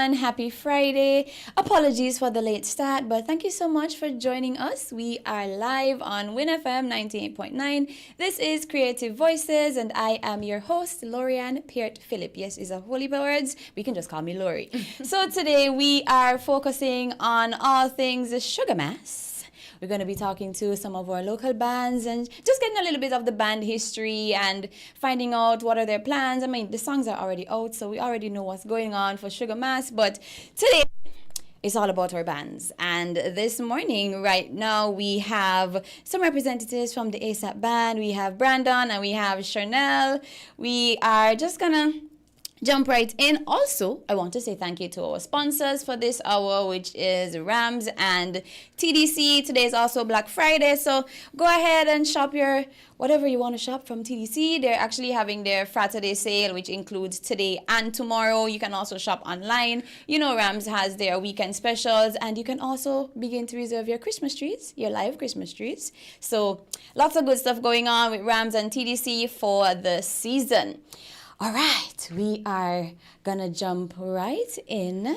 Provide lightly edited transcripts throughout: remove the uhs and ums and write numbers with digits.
everyone. Happy Friday. Apologies for the late start, but thank you so much for joining us. We are live on winnfm 98.9. This is Creative Voices, and I am your host, Lorianne Peart Phillip. Yes, is a holy words. We can just call me Lori. So today we are focusing on all things Sugar Mass. We're going to be talking to some of our local bands and just getting a little bit of the band history and finding out what are their plans. I mean, the songs are already out, so we already know what's going on for Sugar Mass. But today, it's all about our bands. And this morning, right now, we have some representatives from the ASAP band. We have Brandon and we have Chanel. We are just going to jump right in. Also, I want to say thank you to our sponsors for this hour, which is Rams and TDC. Today is also Black Friday, so go ahead and shop your whatever you want to shop from TDC. They're actually having their Saturday sale, which includes today and tomorrow. You can also shop online. You know, Rams has their weekend specials, and you can also begin to reserve your Christmas trees, your live Christmas trees. So lots of good stuff going on with Rams and TDC for the season. All right, we are gonna jump right in.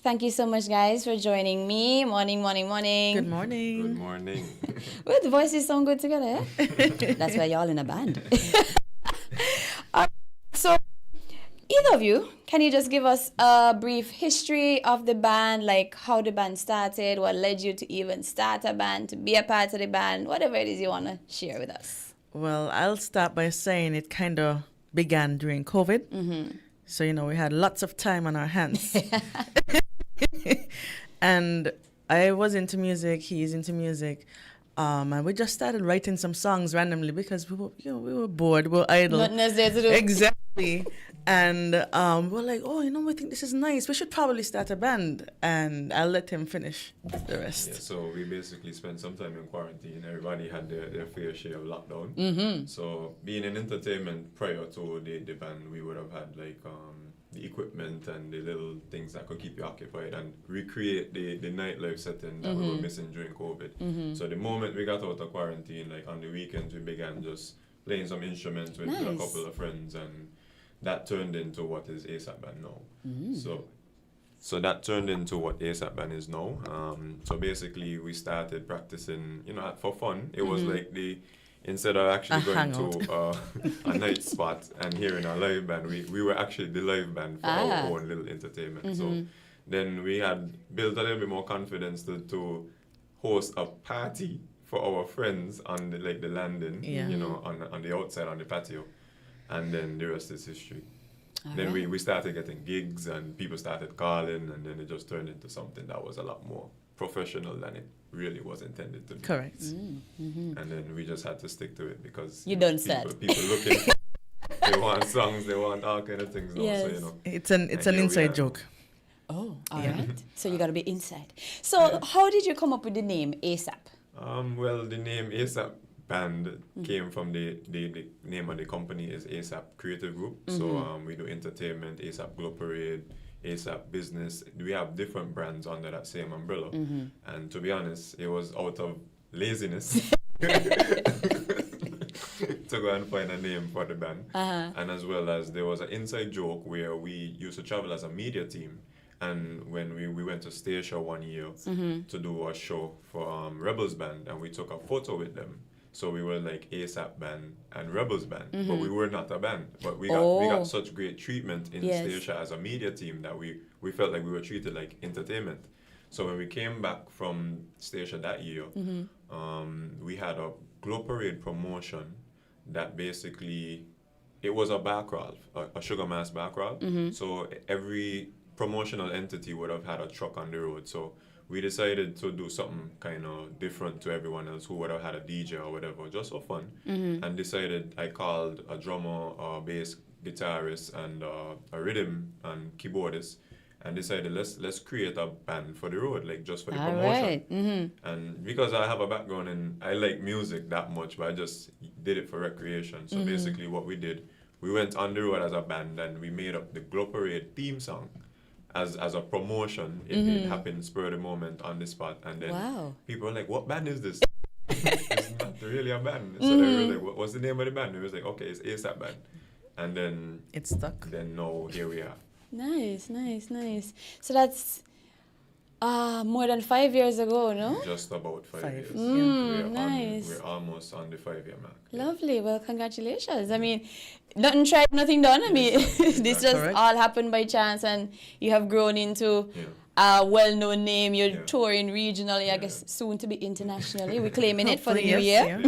Thank you so much, guys, for joining me. Morning. Good morning. Good morning. Well, the voices sound good together, eh? That's why y'all in a band. So, either of you, can you just give us a brief history of the band, like how the band started, what led you to even start a band, to be a part of the band, whatever it is you want to share with us? Well, I'll start by saying it kind of began during COVID. Mm-hmm. So, we had lots of time on our hands. And I was into music, he's into music. And we just started writing some songs randomly because we were bored, we were idle. Nothing else there to do. Exactly. And we're like, we think this is nice. We should probably start a band. And I'll let him finish the rest. Yeah, so we basically spent some time in quarantine. Everybody had their fair share of lockdown. Mm-hmm. So being in entertainment prior to the band, we would have had like the equipment and the little things that could keep you occupied and recreate the nightlife setting that we were missing during COVID. Mm-hmm. So the moment we got out of quarantine, like on the weekends, we began just playing some instruments with a couple of friends, and that turned into what is ASAP Band now. Mm. So that turned into what ASAP Band is now. So basically, we started practicing, for fun. It was like instead of actually going to a night spot and hearing a live band, we were actually the live band for our own little entertainment. Mm-hmm. So then we had built a little bit more confidence to host a party for our friends on the landing, on the outside on the patio. And then the rest is history. Then we started getting gigs and people started calling, and then it just turned into something that was a lot more professional than it really was intended to be. Correct. Mm-hmm. And then we just had to stick to it because People looking, they want songs, they want all kind of things now. Yes. So, It's an inside joke. Oh, all right. So you got to be inside. So how did you come up with the name ASAP? Well, the name ASAP Band came from the name of the company is ASAP Creative Group. So we do entertainment, ASAP Glow Parade, ASAP Business. We have different brands under that same umbrella. And to be honest, it was out of laziness to go and find a name for the band. And as well as there was an inside joke where we used to travel as a media team. And when we went to Stacia one year to do a show for Rebels Band, and we took a photo with them. So we were like ASAP Band and Rebels Band, but we were not a band. But we got such great treatment in Stacia as a media team that we felt like we were treated like entertainment. So when we came back from Stacia that year, we had a Glow Parade promotion that basically, it was a bar crawl, a Sugar Mass bar crawl. So every promotional entity would have had a truck on the road. So we decided to do something kind of different to everyone else who would have had a DJ or whatever, just for fun. And decided, I called a drummer, a bass guitarist, and a rhythm and keyboardist, and decided let's create a band for the road, like just for the promotion. Right. And because I have a background and I like music that much, but I just did it for recreation. So basically what we did, we went on the road as a band and we made up the Glow Parade theme song as a promotion. It happened spur of the moment on the spot, and then people were like, what band is this? It's not really a band. So they were like, what's the name of the band? It was like, okay, it's ASAP Band. And then It's stuck. Then now here we are. Nice, nice, nice. So that's more than 5 years ago, no? Just about 5 years. Nice. We're almost on the 5 year mark. Lovely. Well, congratulations. I mean, nothing tried, nothing done. I mean, this just Correct. all happened by chance, and you have grown into a well-known name. You're touring regionally, I guess soon to be internationally. We're claiming it for the new year.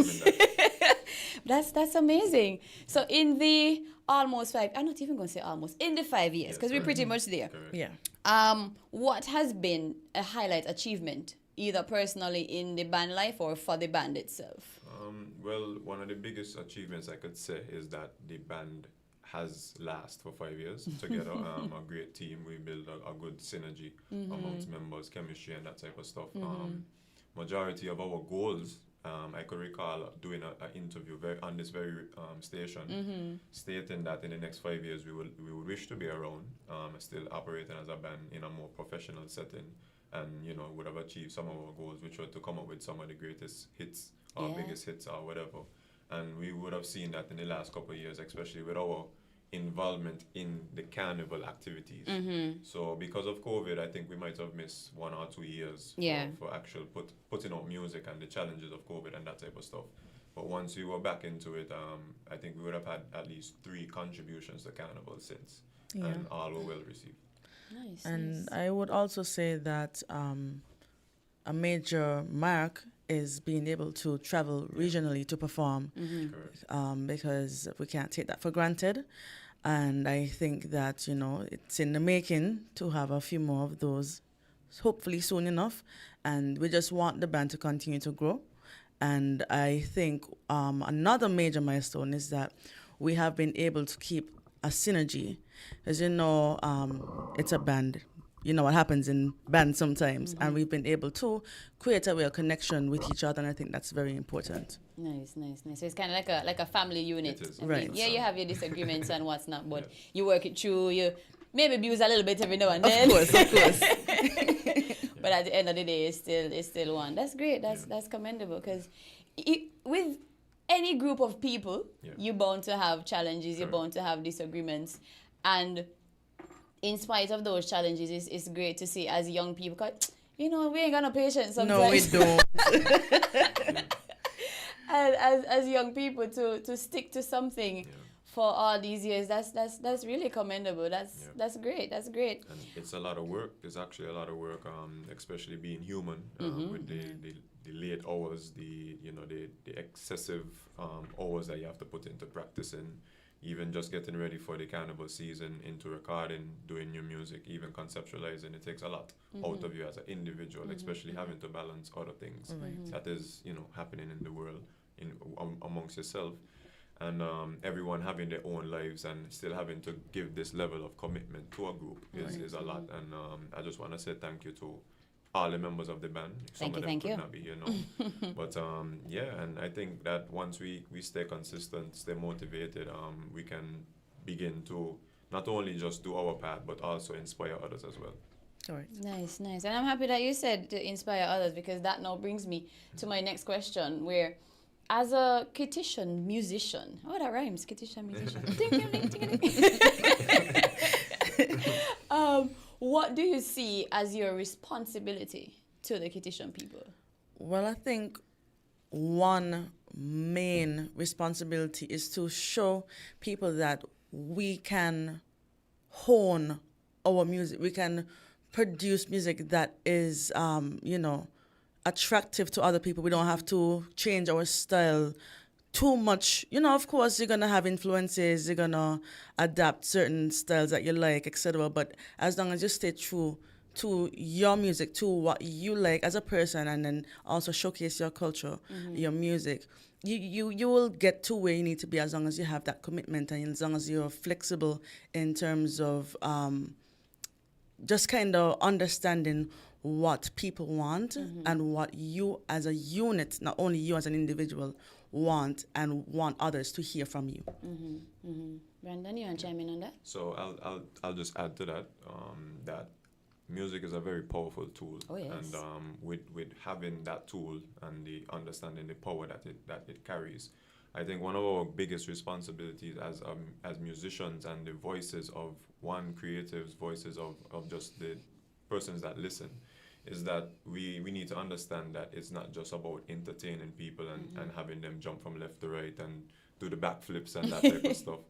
That's amazing. So in the almost 5, I'm not even going to say almost, in the 5 years, because we're pretty much there. Yeah. What has been a highlight achievement, either personally in the band life or for the band itself? Well, one of the biggest achievements I could say is that the band has lasted for 5 years together. A great team. We build a good synergy amongst members, chemistry and that type of stuff. Majority of our goals, I could recall doing an interview on this very station, stating that in the next 5 years we will wish to be around, still operating as a band in a more professional setting, and would have achieved some of our goals, which were to come up with some of the greatest hits or biggest hits or whatever. And we would have seen that in the last couple of years, especially with our involvement in the carnival activities. So because of COVID, I think we might have missed 1 or 2 years for actual putting out music and the challenges of COVID and that type of stuff. But once we were back into it, I think we would have had at least 3 contributions to carnival since, and all were well received. Nice. And I would also say that a major mark is being able to travel regionally to perform, because we can't take that for granted. And I think that, it's in the making to have a few more of those, hopefully soon enough. And we just want the band to continue to grow. And I think another major milestone is that we have been able to keep a synergy. As it's a band. You know what happens in bands sometimes. And we've been able to create a real connection with each other, and I think that's very important. Nice. So it's kind of like a family unit. It is. Right. Yeah, you have your disagreements and what's not, but you work it through. You maybe abuse a little bit every now and then. Of course. But at the end of the day, it's still one. That's great. That's commendable, because with any group of people, you're bound to have challenges. You're bound to have disagreements, and in spite of those challenges, it's great to see as young people, 'cause, we ain't got no patience sometimes. No, we don't. as young people to stick to something for all these years, that's really commendable. That's great. That's great. And it's a lot of work. It's actually a lot of work, especially being human, with the late hours, the excessive hours that you have to put into practicing. Even just getting ready for the carnival season, into recording, doing new music, even conceptualizing, it takes a lot out of you as an individual, especially having to balance other things that is, happening in the world, amongst yourself, and everyone having their own lives and still having to give this level of commitment to a group is a lot. And I just want to say thank you to all the members of the band. Some of them could not be here now. But and I think that once we stay consistent, stay motivated, we can begin to not only just do our part, but also inspire others as well. All right. Nice. And I'm happy that you said to inspire others, because that now brings me to my next question, where as a Kittian musician, that rhymes, Kittian musician. What do you see as your responsibility to the Kittian people? Well, I think one main responsibility is to show people that we can hone our music. We can produce music that is, attractive to other people. We don't have to change our style too much. Of course, you're going to have influences. You're going to adapt certain styles that you like, etc. But as long as you stay true to your music, to what you like as a person, and then also showcase your culture, your music, you will get to where you need to be, as long as you have that commitment and as long as you're flexible in terms of just kind of understanding what people want and what you as a unit, not only you as an individual, want others to hear from you. Brandon, you want to chime in on that? So I'll just add to that, that music is a very powerful tool. Oh, yes. And with having that tool and the understanding the power that it carries, I think one of our biggest responsibilities as musicians and the voices of creatives, voices of just the persons that listen, is that we need to understand that it's not just about entertaining people and having them jump from left to right and do the backflips and that type of stuff,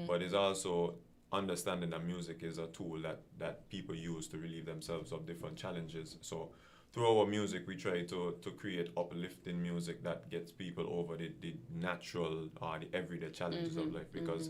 but it's also understanding that music is a tool that people use to relieve themselves of different challenges. So through our music, we try to create uplifting music that gets people over the natural or the everyday challenges of life, because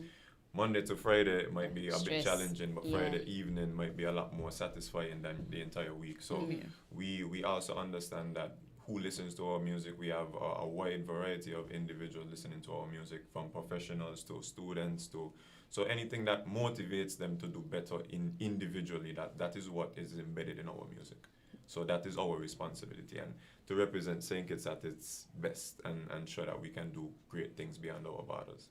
Monday to Friday might be a bit challenging, but Friday evening might be a lot more satisfying than the entire week. So we also understand that who listens to our music, we have a wide variety of individuals listening to our music, from professionals to students to, so anything that motivates them to do better individually, that is what is embedded in our music. So that is our responsibility, and to represent St. Kitts at its best and show that we can do great things beyond our borders.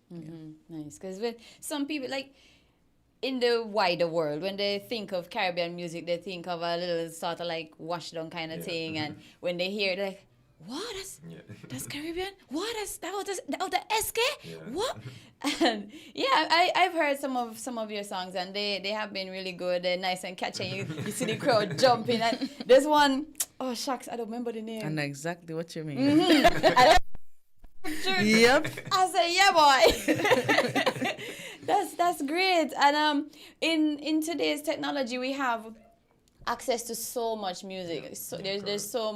Nice, because with some people, like in the wider world, when they think of Caribbean music, they think of a little sort of like washed down kind of thing, and when they hear it, they're like, what? That's Caribbean? What? That was the SK? Yeah. What? And I've heard some of your songs, and they have been really good. They're nice and catchy. You see the crowd jumping, and there's one, oh shucks, I don't remember the name. I know exactly what you mean. Yep. I say, yeah, boy. That's great. And in today's technology, we have access to so much music. So there's so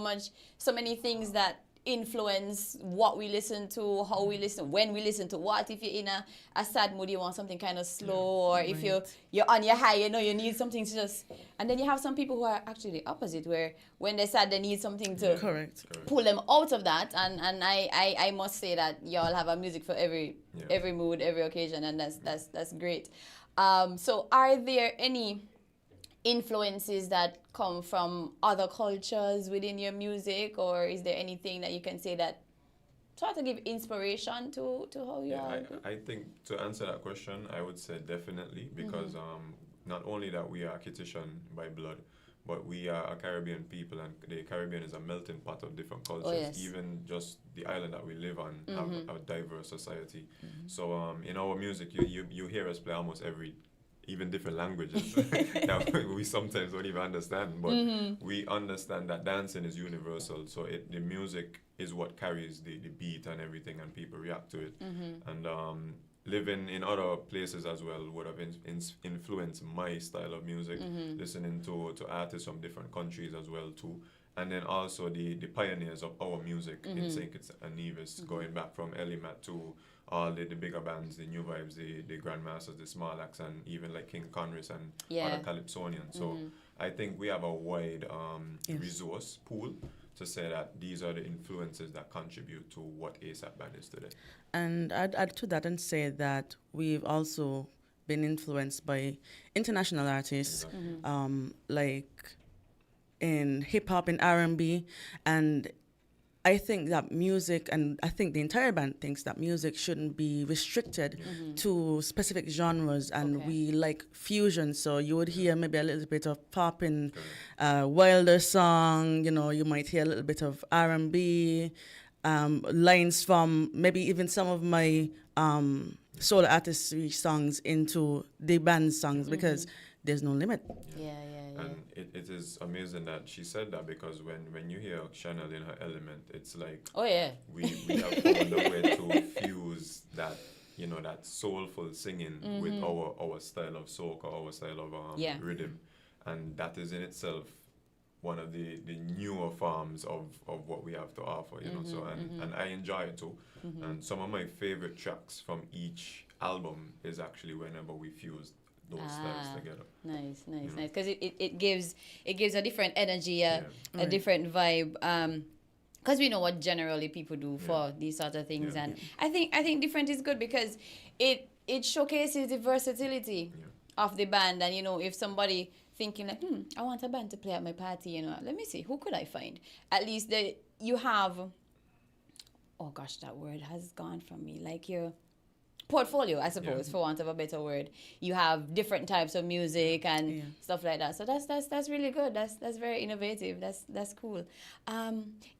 many things that influence what we listen to, how we listen, when we listen to what. If you're in a sad mood, you want something kind of slow, or if you're on your high, you need something to just. And then you have some people who are actually the opposite, where when they're sad, they need something to pull them out of that. And I must say that y'all have a music for every mood, every occasion, and that's great. So are there any influences that come from other cultures within your music, or is there anything that you can say that sort of give inspiration to how you are? I think to answer that question, I would say definitely, because not only that we are Kittitian by blood, but we are a Caribbean people, and the Caribbean is a melting pot of different cultures. Oh, yes. Even just the island that we live on have a diverse society. So in our music, you hear us play almost even different languages that we sometimes don't even understand, but we understand that dancing is universal, so the music is what carries the beat and everything, and people react to it. And living in other places as well would have influenced my style of music, listening to artists from different countries as well too. And then also the pioneers of our music in St. Kitts and Nevis, going back from Elimat to all the bigger bands, the New Vibes, the Grandmasters, the Small Acts, and even like King Conris and other Calypsonians. So I think we have a wide resource pool to say that these are the influences that contribute to what ASAP Band is today. And I'd add to that and say that we've also been influenced by international artists, like in hip-hop and R&B, and I think that music, and I think the entire band thinks that music shouldn't be restricted to specific genres, and we like fusion. So you would hear maybe a little bit of pop in Wilder song, you might hear a little bit of R&B, lines from maybe even some of my solo artistry songs into the band songs, because there's no limit. And it is amazing that she said that, because when you hear Chanel in her element, it's like, we have found a way to fuse that, that soulful singing with our style of soca, our style of rhythm, and that is in itself one of the newer forms of what we have to offer, so and I enjoy it too. And some of my favorite tracks from each album is actually whenever we fuse those styles together. Nice. Because it gives a different energy, a different vibe. Because we know what generally people do for these sort of things, and I think different is good, because it showcases the versatility of the band. And if somebody thinking like, I want a band to play at my party, let me see, who could I find? At least you have, oh gosh, that word has gone from me, like your portfolio, I suppose, for want of a better word. You have different types of music and stuff like that. So that's really good. That's very innovative. That's cool.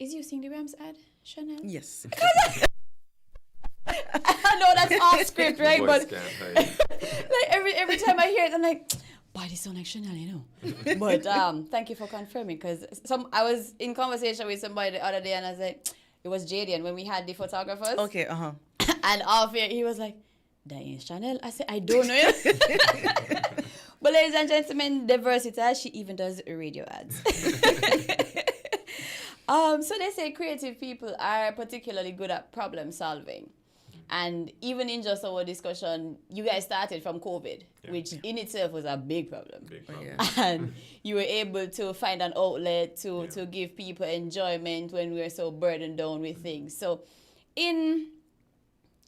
Is you seeing the Rams ad, Chanel? Yes. I know that's off script, right? Voice But can't hide. like every time I hear it, I'm like, boy, this sound like Chanel, you know. But thank you for confirming, because I was in conversation with somebody the other day, and I was like, it was Jadian when we had the photographers. Okay, And off here, he was like, that ain't Chanel. I said, I don't know. But ladies and gentlemen, Diversita, she even does radio ads. So they say creative people are particularly good at problem solving. And even in just our discussion, you guys started from COVID, which in itself was a big problem. Big problem. And you were able to find an outlet to give people enjoyment when we were so burdened down with things. So in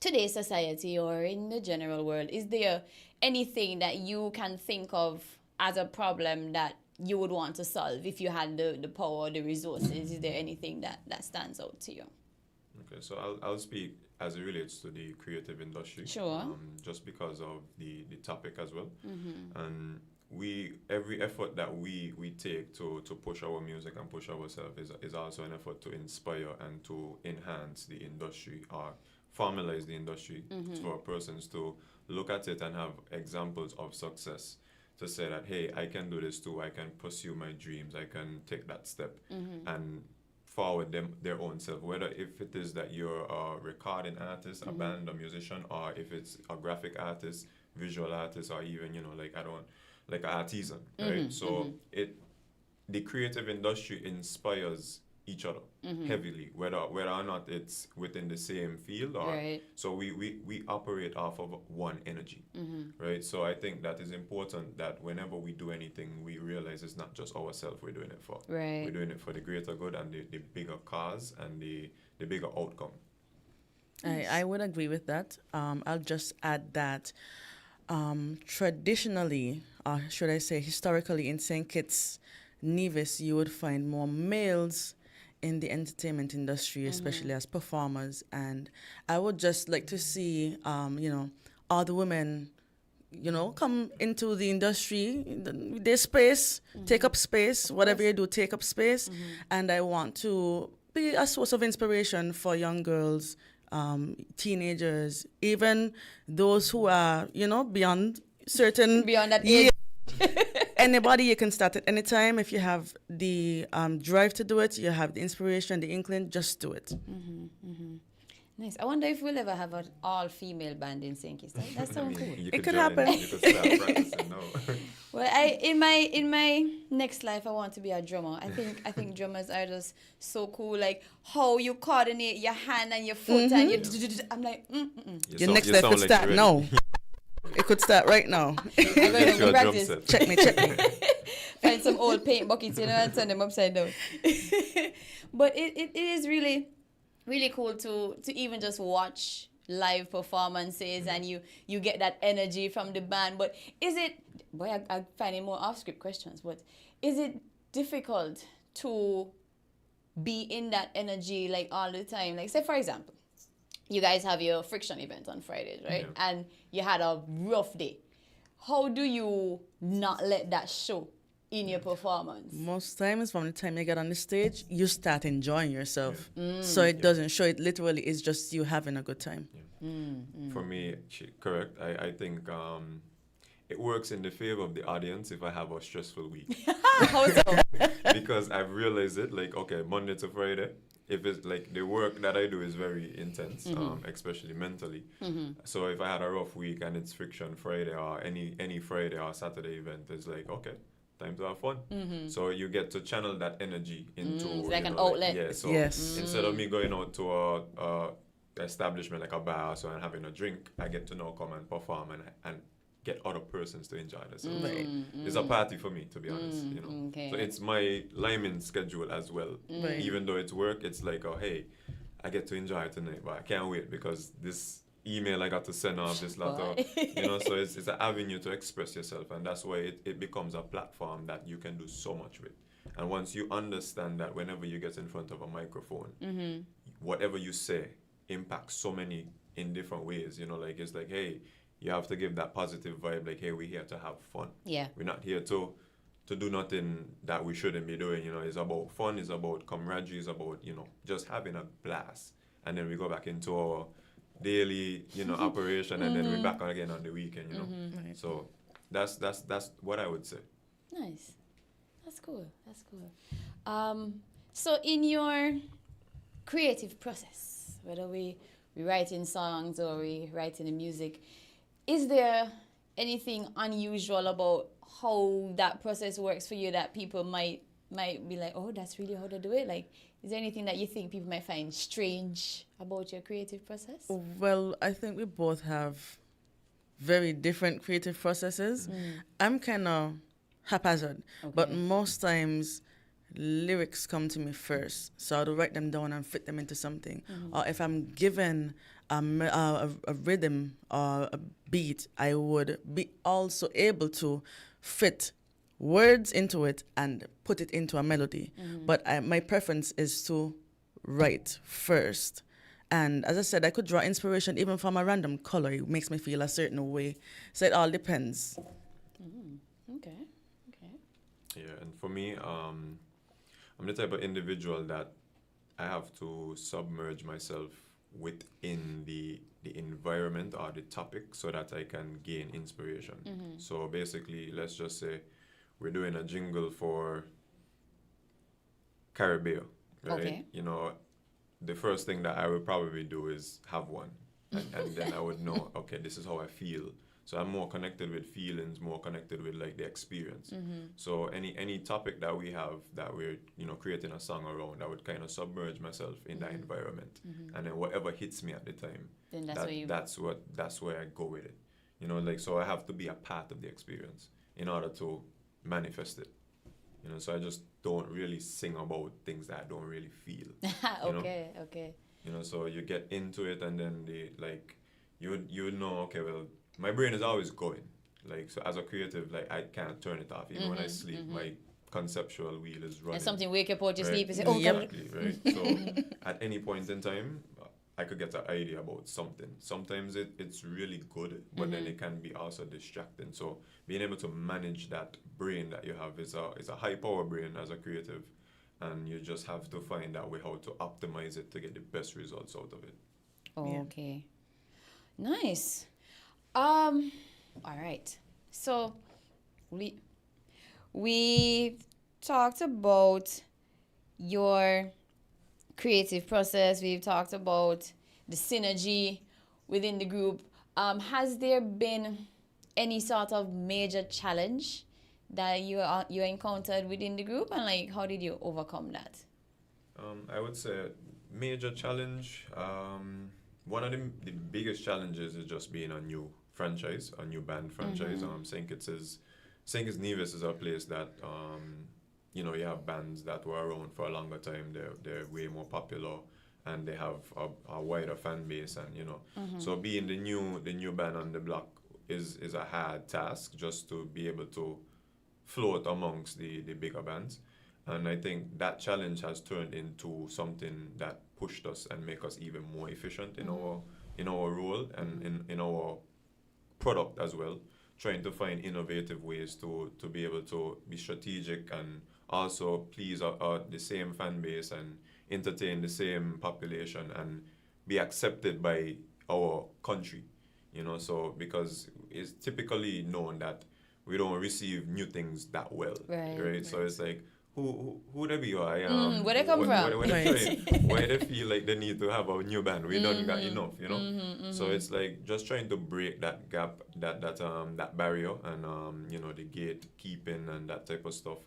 today's society or in the general world, is there anything that you can think of as a problem that you would want to solve if you had the power or the resources? Is there anything that stands out to you? Okay, so I'll speak as it relates to the creative industry. Sure. Just because of the topic as well. And every effort that we take to push our music and push ourselves is also an effort to inspire and to enhance the industry or formalize the industry for persons to look at it and have examples of success, to say that, hey, I can do this too, I can pursue my dreams, I can take that step and forward their own self, whether if it is that you're a recording artist, a band, a musician, or if it's a graphic artist, visual artist, or even, like an artisan, right? So the creative industry inspires each other heavily, whether or not it's within the same field, or so we operate off of one energy, right? So I think that is important, that whenever we do anything, we realize it's not just ourselves we're doing it for. We're doing it for the greater good and the bigger cause and the bigger outcome. I would agree with that. I'll just add that traditionally, or should I say historically, in St. Kitts, Nevis, you would find more males in the entertainment industry, especially as performers. And I would just like to see, all the women, come into the industry, their space, take up space, whatever you do, take up space. And I want to be a source of inspiration for young girls, teenagers, even those who are, beyond that age. Anybody, you can start at any time. If you have the drive to do it, you have the inspiration, the inkling, just do it. Nice. I wonder if we'll ever have an all-female band in St. Kitts. That sounds cool. It could happen. You could start practicing now. Well, in my next life, I want to be a drummer. I think drummers are just so cool. Like how you coordinate your hand and your foot, and you. I'm like, Your next life could start now. It could start right now. I'm going to practice. Check me. Find some old paint buckets, and turn them upside down. But it is really, really cool to even just watch live performances, and you get that energy from the band. But is it, boy, I'm finding more off-script questions, but is it difficult to be in that energy like all the time? Like, say, for example, you guys have your Friction event on Fridays, right? Yeah. And you had a rough day. How do you not let that show in your performance? Most times, from the time you get on the stage, you start enjoying yourself. So it doesn't show. It literally is just you having a good time. For me, correct. I think it works in the favor of the audience if I have a stressful week. How so? Because I've realized it, like, okay, Monday to Friday, if it's like the work that I do is very intense, especially mentally. So if I had a rough week and it's Friction Friday or any Friday or Saturday event, it's like, okay, time to have fun. So you get to channel that energy into it's like an outlet. So instead of me going out to a establishment like a bar or so and having a drink, I get to now come and perform and get other persons to enjoy themselves. It's a party for me, to be honest. Okay. So it's my liming schedule as well. Even though it's work, it's like, oh, hey, I get to enjoy it tonight, but I can't wait because this email I got to send off, this letter, so it's an avenue to express yourself, and that's why it becomes a platform that you can do so much with. And once you understand that whenever you get in front of a microphone, whatever you say impacts so many in different ways, like it's like, hey, you have to give that positive vibe, like, hey, we're here to have fun. Yeah. We're not here to do nothing that we shouldn't be doing, It's about fun, it's about camaraderie, it's about, just having a blast. And then we go back into daily, operation, and then we're back on again on the weekend, Right. So that's what I would say. Nice. That's cool. That's cool. So in your creative process, whether we writing songs or we writing the music, is there anything unusual about how that process works for you that people might be like, oh, that's really how to do it? Like, is there anything that you think people might find strange about your creative process? Well, I think we both have very different creative processes. I'm kind of haphazard, but most times lyrics come to me first. So I'll write them down and fit them into something. Or if I'm given a rhythm or a beat, I would be also able to fit words into it and put it into a melody. But my preference is to write first. And as I said, I could draw inspiration even from a random color. It makes me feel a certain way. So it all depends. Okay. Yeah, and for me, I'm the type of individual that I have to submerge myself within the environment or the topic so that I can gain inspiration. So basically, let's just say we're doing a jingle for Caribbean, right? Okay. The first thing that I would probably do is have one. And then I would know, okay, this is how I feel. So I'm more connected with feelings, more connected with like the experience. So any topic that we have that we're creating a song around, I would kind of submerge myself in that environment, and then whatever hits me at the time, Then that's where I go with it. Like, so I have to be a part of the experience in order to manifest it. So I just don't really sing about things that I don't really feel. Okay. So you get into it, and then you know, okay, well, my brain is always going. Like, so as a creative, like, I can't turn it off. Even when I sleep, my conceptual wheel is running. And something wake up out your right? sleep and say, oh, Exactly, right? So at any point in time, I could get an idea about something. Sometimes it's really good, but then it can be also distracting. So being able to manage that brain that you have is a high power brain as a creative, and you just have to find that way how to optimize it to get the best results out of it. Okay. Nice. All right. So we talked about your creative process. We've talked about the synergy within the group. Has there been any sort of major challenge that you encountered within the group, and like how did you overcome that? I would say major challenge. One of the biggest challenges is just being a new franchise, a new band franchise. St. Kitts Nevis is a place that you have bands that were around for a longer time. They're way more popular, and they have a wider fan base, and so being the new band on the block is a hard task just to be able to float amongst the bigger bands. And I think that challenge has turned into something that pushed us and make us even more efficient in our role and in our product as well, trying to find innovative ways to be able to be strategic and also please the same fan base and entertain the same population and be accepted by our country, so because it's typically known that we don't receive new things that well, right? So it's like, who they be? Where they come from? Why they feel like they need to have a new band? We don't got enough, So it's like just trying to break that gap, that barrier, and the gatekeeping and that type of stuff.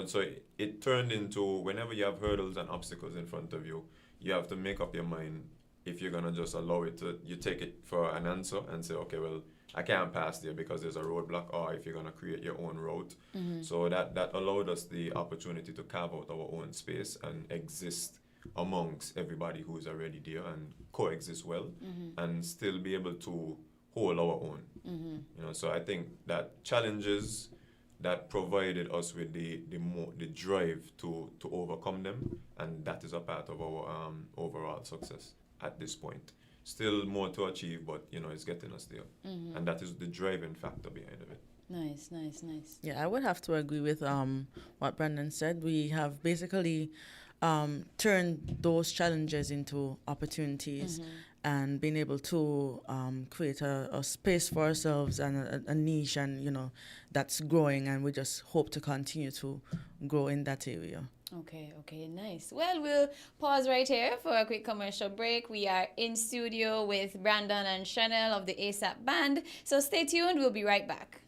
So it turned into whenever you have hurdles and obstacles in front of you, you have to make up your mind if you're gonna just allow it to. You take it for an answer and say, okay, well, I can't pass there because there's a roadblock, or if you're gonna create your own route. So that allowed us the opportunity to carve out our own space and exist amongst everybody who's already there and coexist well, and still be able to hold our own. So I think that challenges that provided us with the drive to overcome them, and that is a part of our overall success at this point. Still more to achieve, but it's getting us there, and that is the driving factor behind of it. Nice. Yeah, I would have to agree with what Brandon said. We have basically turned those challenges into opportunities, and being able to create a space for ourselves and a niche, and that's growing, and we just hope to continue to grow in that area. Okay, nice. Well, we'll pause right here for a quick commercial break. We are in studio with Brandon and Chanel of the ASAP Band, so stay tuned. We'll be right back.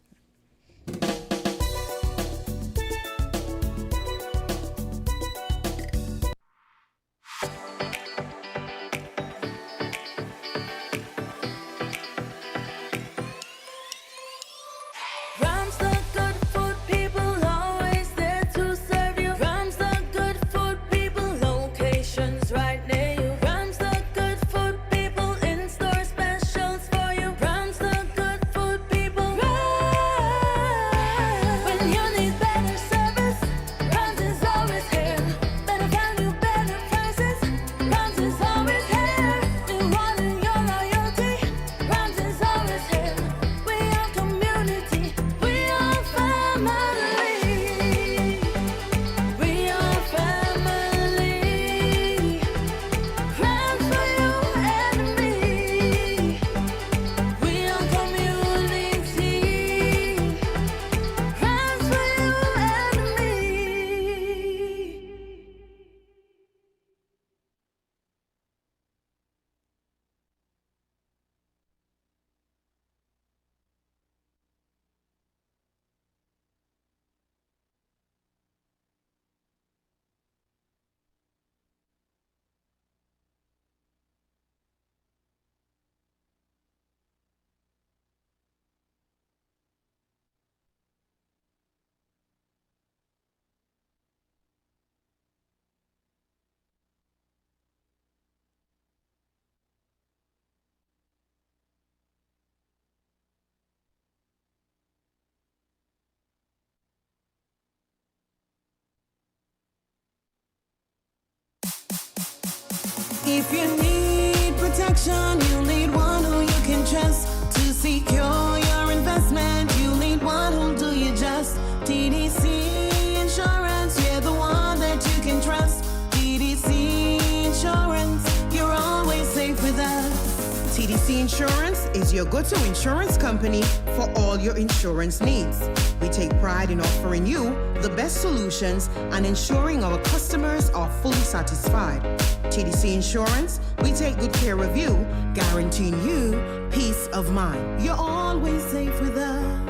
If you need protection, you'll need one who you can trust. To secure your investment, you'll need one who'll do you just. TDC Insurance, you're the one that you can trust. TDC Insurance, you're always safe with us. TDC Insurance is your go-to insurance company for all your insurance needs. We take pride in offering you the best solutions and ensuring our customers are fully satisfied. TDC Insurance, we take good care of you, guaranteeing you peace of mind. You're always safe with us.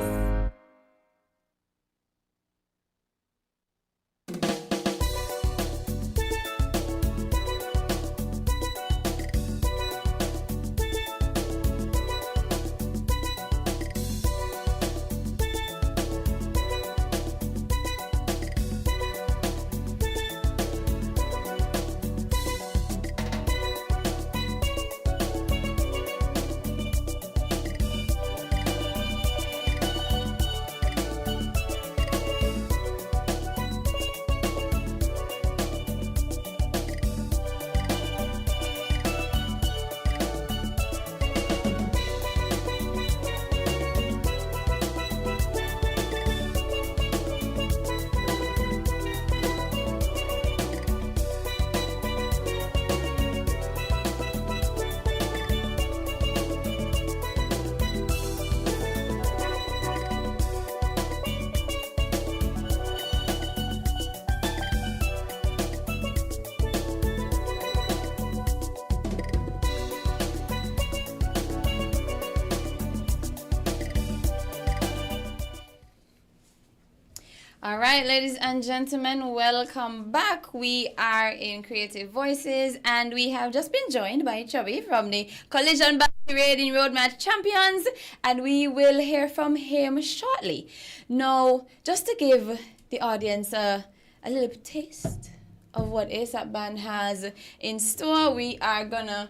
All right, ladies and gentlemen, welcome back. We are in Creative Voices, and we have just been joined by Chubby from the Collision Raiding Road Match Champions, and we will hear from him shortly. Now, just to give the audience a little taste of what ASAP Band has in store, we are gonna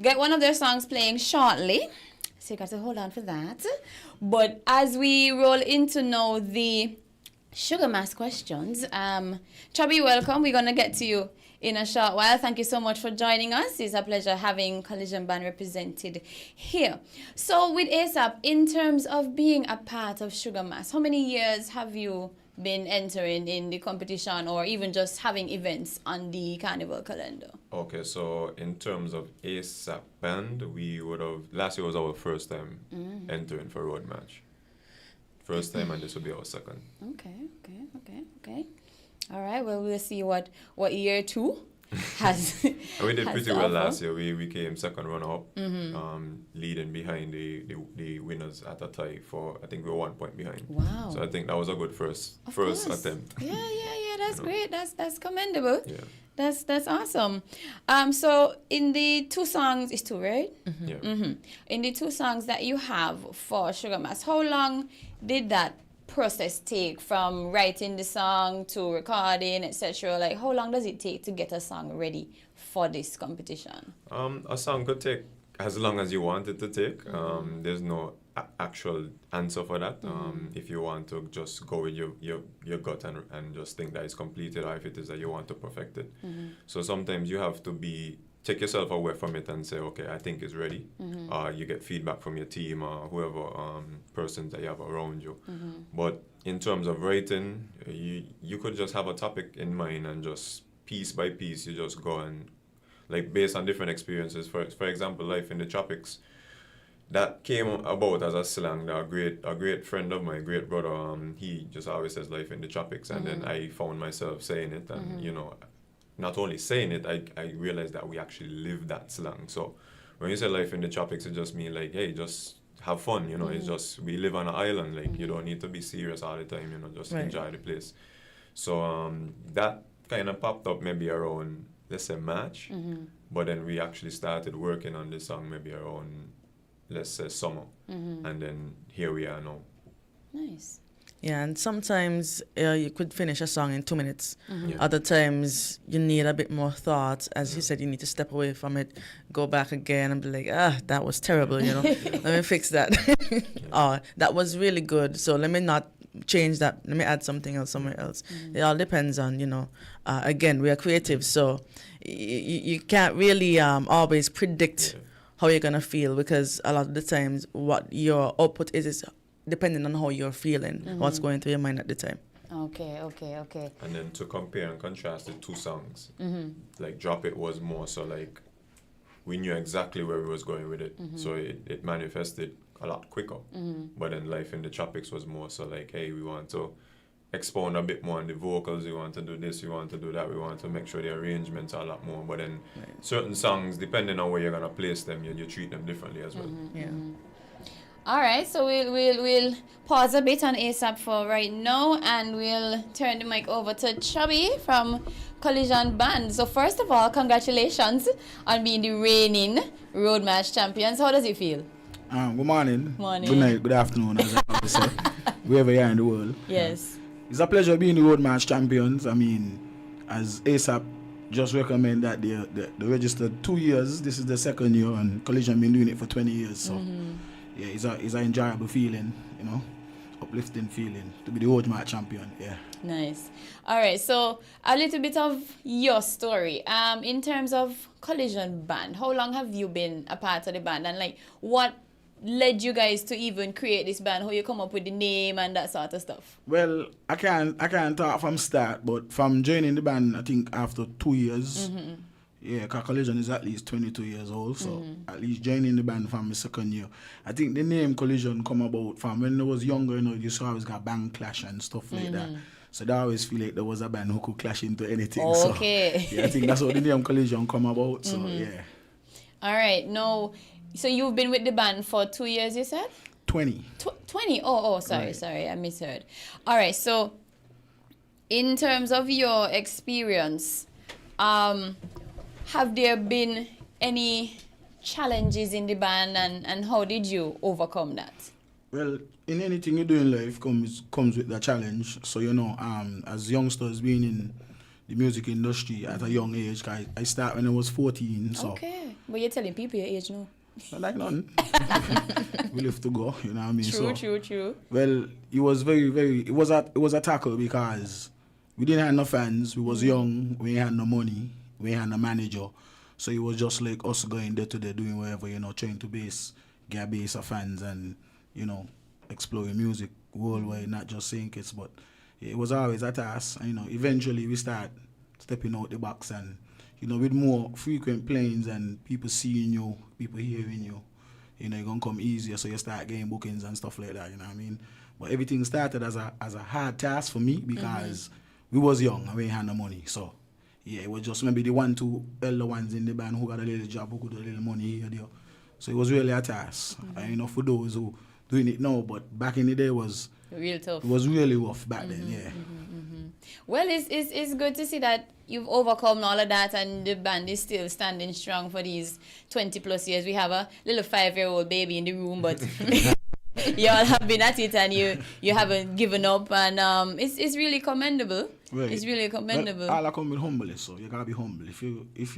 get one of their songs playing shortly, so you got to hold on for that. But as we roll into now the Sugar Mass questions. Chubby, welcome. We're going to get to you in a short while. Thank you so much for joining us. It's a pleasure having Collision Band represented here. So with ASAP, in terms of being a part of Sugar Mass, how many years have you been entering in the competition or even just having events on the carnival calendar? Okay, so in terms of ASAP band, we would have last year was our first time entering for road match. First time, and this will be our second. Okay. All right. Well, we'll see what year 2 has. And we did has pretty to well offer. last year. We came second runner up, leading behind the winners at a tie for, I think we were 1 point behind. Wow. So I think that was a good first Of course. attempt. Yeah. That's great. That's commendable. Yeah. That's awesome. So in the 2 songs, it's 2, right? Yeah. In the 2 songs that you have for Sugar Mass, how long did that process take from writing the song to recording, etc.? Like, how long does it take to get a song ready for this competition? A song could take as long as you want it to take. There's no actual answer for that. If you want to just go with your gut and just think that it's completed, or if it is that you want to perfect it. So sometimes you have to take yourself away from it and say, okay, I think it's ready. You get feedback from your team or whoever persons that you have around you. But in terms of writing, you could just have a topic in mind and just piece by piece you just go and, like, based on different experiences. For example, Life in the Tropics, that came about as a slang. A great friend of mine, great brother, he just always says life in the tropics, and then I found myself saying it, and not only saying it, I realized that we actually live that slang. So when you say life in the tropics, it just means like, hey, just have fun, it's just, we live on an island, like you don't need to be serious all the time, just enjoy the place. So that kind of popped up maybe around, let's say, March, but then we actually started working on this song maybe around, let's say, summer, and then here we are now. Nice. Yeah, and sometimes you could finish a song in 2 minutes. Yeah. Other times you need a bit more thought. As you said, you need to step away from it, go back again and be like, that was terrible, let me fix that. That was really good, so let me not change that, let me add something else somewhere else. It all depends on, again, we are creative, so you can't really always predict how you're going to feel, because a lot of the times what your output is depending on how you're feeling, what's going through your mind at the time. Okay. And then to compare and contrast the 2 songs, like Drop It was more so like we knew exactly where we was going with it, so it manifested a lot quicker. But then Life in the Tropics was more so like, hey, we want to expound a bit more on the vocals, we want to do this, we want to do that, we want to make sure the arrangements are a lot more. But then certain songs, depending on where you're gonna place them, you treat them differently as well. All right, so we'll pause a bit on ASAP for right now, and we'll turn the mic over to Chubby from Collision Band. So first of all, congratulations on being the reigning road match champions. How does it feel? Good morning. Morning. Good night. Good afternoon, as I always say, wherever you are in the world. Yes. It's a pleasure being the road match champions. I mean, as ASAP just recommend that they registered 2 years. This is the second year, and Collision been doing it for 20 years. So. Yeah, it's an enjoyable feeling, uplifting feeling to be the road match champion. Yeah. Nice. All right, so a little bit of your story. In terms of Collision Band, how long have you been a part of the band, and like what led you guys to even create this band? How you come up with the name and that sort of stuff? Well, I can't talk from start, but from joining the band, I think after 2 years. Yeah, because Collision is at least 22 years old, so at least joining the band from the second year. I think the name Collision come about from when I was younger, you saw always got band clash and stuff like that. So I always feel like there was a band who could clash into anything. Okay. So, yeah, I think that's how the name Collision come about, so yeah. All right, now, so you've been with the band for 2 years, you said? 20. 20? Sorry, I misheard. All right, so in terms of your experience, have there been any challenges in the band, and how did you overcome that? Well, in anything you do in life comes with a challenge. So, as youngsters being in the music industry at a young age, I started when I was 14. So. Okay, but you're telling people your age now. Not like none. We live to go, you know what I mean? True. Well, it was it was a tackle because we didn't have no fans, we was young, we ain't had no money, we ain't had no manager. So it was just like us going day to day doing whatever, trying to get a base of fans and, exploring music worldwide, not just saying kids, but it was always a task. And, eventually we start stepping out the box and, with more frequent playings and people seeing you, people hearing you, you're going to come easier, so you start getting bookings and stuff like that, you know what I mean? But everything started as a hard task for me because we was young and we ain't had no money, so yeah, it was just maybe the 1-2 elder ones in the band who got a little job, who got a little money here, there. So it was really a task, and for those who doing it now, but back in the day was real tough. It was really rough back then, yeah. Well, it's good to see that you've overcome all of that and the band is still standing strong for these 20 plus years. We have a little 5-year-old baby in the room, but you all have been at it and you haven't given up, and it's really commendable. Right. It's really commendable. All I come with humbleness, so you gotta be humble. If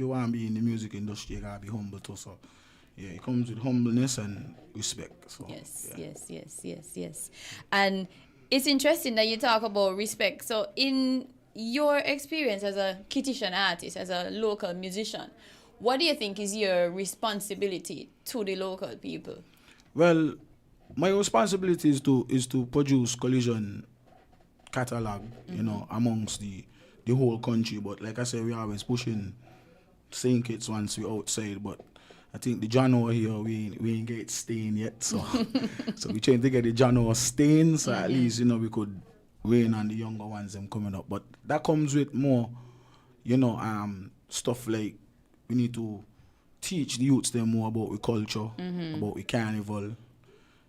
you want to be in the music industry, you gotta be humble too. So yeah, it comes with humbleness and respect. So, yes. And it's interesting that you talk about respect. So in your experience as a Kittitian artist, as a local musician, what do you think is your responsibility to the local people? Well, my responsibility is to produce collision catalog, amongst the whole country. But like I said, we're always pushing same kits once we're outside. But I think the genre here, we ain't get stain yet. So so we trying to get the genre stain, so at least, we could rain on the younger ones them coming up. But that comes with more, stuff like we need to teach the youths them more about the culture, about the carnival.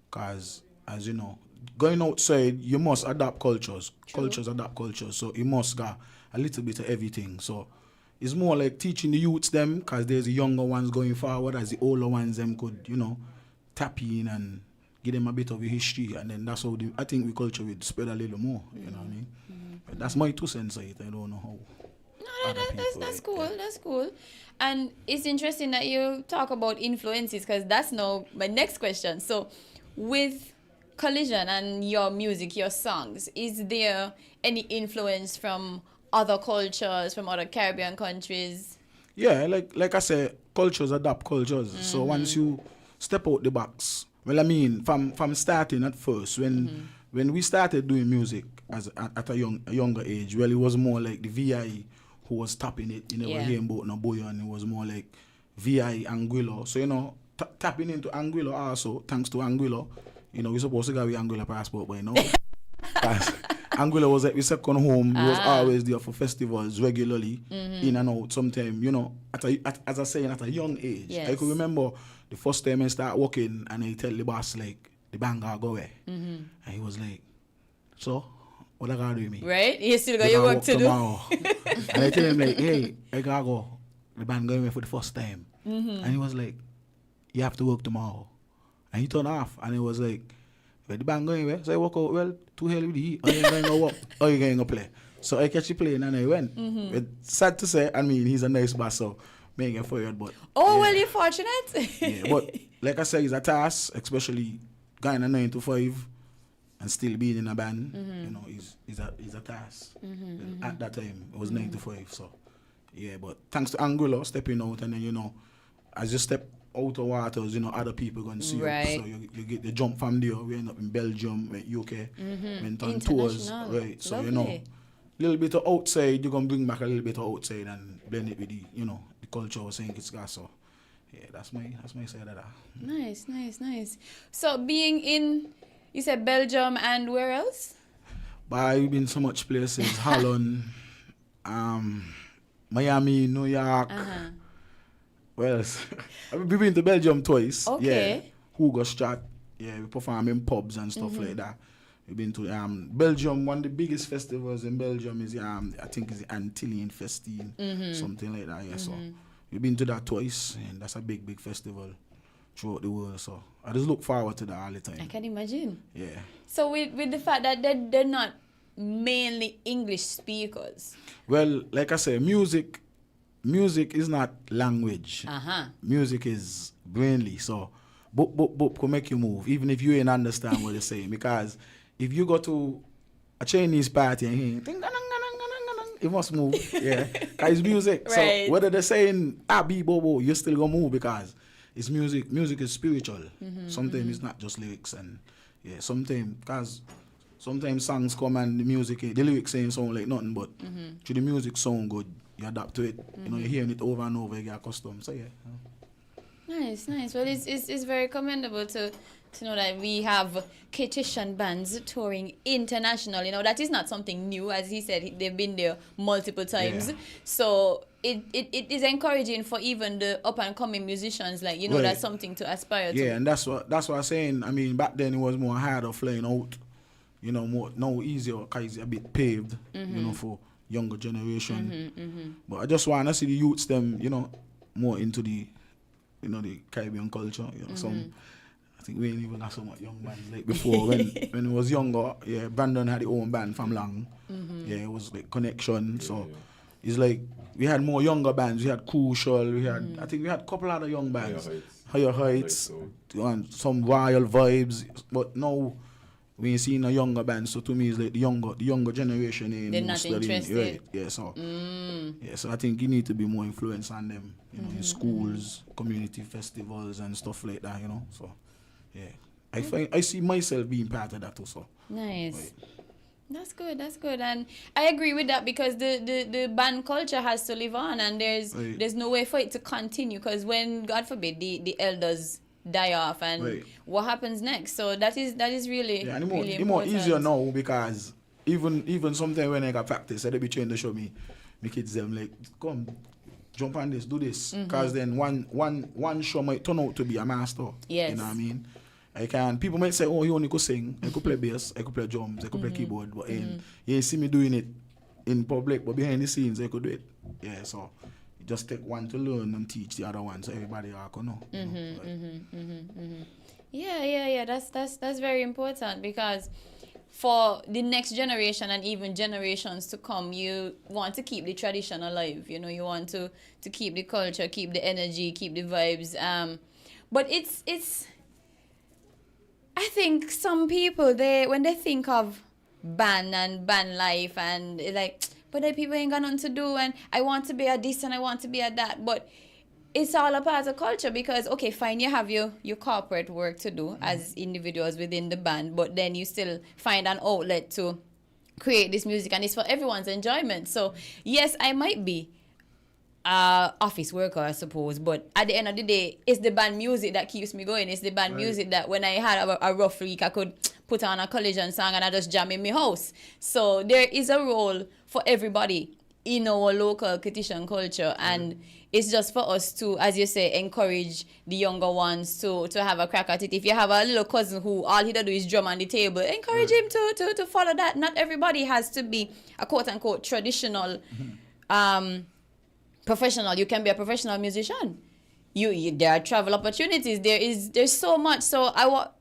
Because, as you know, going outside, you must adapt cultures. True. Cultures adapt cultures. So you must got a little bit of everything. So it's more like teaching the youths them, because there's the younger ones going forward, as the older ones them could, tap in and give them a bit of a history. And then that's how I think the culture would spread a little more. You know what I mean? But that's my 2 cents of it. I don't know how. That's cool. Yeah. That's cool. And it's interesting that you talk about influences, because that's now my next question. So with Collision and your music, your songs, is there any influence from other cultures, from other Caribbean countries? Yeah, like I said, cultures adapt cultures. So once you step out the box, well, I mean, from starting at first, when we started doing music at a younger age, well, it was more like the VI who was tapping it. You never hear about no boy, and it was more like VI Anguilla. So, tapping into Anguilla also, thanks to Anguilla, we're supposed to go with Anguilla passport, but Anguilla was like the second home. He was always there for festivals regularly, in and out. Sometimes, as I say, at a young age. Yes. I could remember the first time I started working and I tell the boss, like, the band gotta go away. And he was like, so, what I gotta do with me? Right? You still got your work to tomorrow. And I tell him, like, hey, I gotta go. The band going away for the first time. And he was like, you have to work tomorrow. And he turned off. And he was like, well, the band going away. So I walk out, well, to hell with the heat. Are you going to work? Are you going to play? So I catch the plane and I went. It's sad to say, I mean, he's a nice boss, so may get fired, but... Oh, well, you're fortunate. Yeah, but like I said, it's a task, especially going a 9 to 5 and still being in a band, is a task. At that time, it was 9 to 5, so... Yeah, but thanks to Anguilla stepping out, and then, as you step out of waters, other people going to see you. So you get the jump from there. We end up in Belgium, UK, went on tours. Right, so, little bit of outside, you're going to bring back a little bit of outside and blend it with the, the culture of St. Kitts got. So, yeah, that's my side of that. Nice. So, being in, you said Belgium and where else? I've been so much places, Holland, Miami, New York. Well, I've been to Belgium twice. Okay. Yeah. Hugo Strat. Yeah, we perform in pubs and stuff like that. We've been to Belgium. One of the biggest festivals in Belgium is I think it's the Antillian Festine, something like that. Yeah, so we've been to that twice, and that's a big festival throughout the world. So I just look forward to that all the time. I can imagine. Yeah. So with the fact that they're not mainly English speakers. Well, like I say, music is not language. Music is brainly. So, boop can make you move, even if you ain't understand what they're saying. Because if you go to a Chinese party and hear ding, dang, it must move. Yeah, because it's music. Right. So whether they're saying be bobo, you still gonna move because it's music. Music is spiritual. Sometimes it's not just lyrics, and sometimes because sometimes songs come and the lyrics ain't sound like nothing, but to the music sound good, you adapt to it. You know, you're hearing it over and over, you get accustomed. So yeah. Nice. Well, it's very commendable to know that we have Kitchen bands touring international. You know, that is not something new. As he said, they've been there multiple times. Yeah. So it is encouraging for even the up and coming musicians. Like, you know, Right. that's something to aspire to. Yeah, and that's what I'm saying. I mean, back then it was more harder flying out. You know, more now easier because it's a bit paved. You know, for younger generation. But I just want to see the youths them, you know, more into the, you know, the Caribbean culture. You know, some. I think we ain't even got so much young bands like before. when it was younger, yeah, Brandon had his own band from long. Yeah, it was like Connection. So it's like we had more younger bands. We had Crucial. We had I think we had a couple other young bands. Higher Heights, and some Royal Vibes. But now we ain't seen a younger band. So to me, it's like the younger generation ain't They're more not studying. interested. Right. Yeah, so so I think you need to be more influence on them. You know, in schools, community festivals, and stuff like that. You know, so. Yeah, I see myself being part of that also. Nice. Right. That's good, and I agree with that because the band culture has to live on, and there's no way for it to continue because when, God forbid, the elders die off, and what happens next? So that is really really it's more important. easier now because even sometimes when I got practice, they be trying to show me kids them like, come jump on this, do this, because then one show might turn out to be a master. Yes. You know what I mean? People might say, oh, you only could sing, I could play bass, I could play drums, I could play keyboard, but you ain't see me doing it in public, but behind the scenes I could do it. Yeah, so you just take one to learn and teach the other one, so everybody can know. Yeah. That's very important because for the next generation and even generations to come, you want to keep the tradition alive. You know, you want to keep the culture, keep the energy, keep the vibes. But it's. I think some people when they think of band and band life and like, but the people ain't got nothing to do and I want to be a this and I want to be a that, but it's all a part of culture because okay, fine, you have your corporate work to do as individuals within the band, but then you still find an outlet to create this music and it's for everyone's enjoyment. So yes, I might be office worker, I suppose, but at the end of the day, it's the band music that keeps me going. It's the band music that when I had a rough week, I could put on a collision song and I just jam in my house. So there is a role for everybody in our local Kitchen culture, and it's just for us to, as you say, encourage the younger ones to have a crack at it. If you have a little cousin who all he do is drum on the table, encourage him to follow that. Not everybody has to be a quote-unquote traditional professional. You can be a professional musician. There are travel opportunities. There's so much. So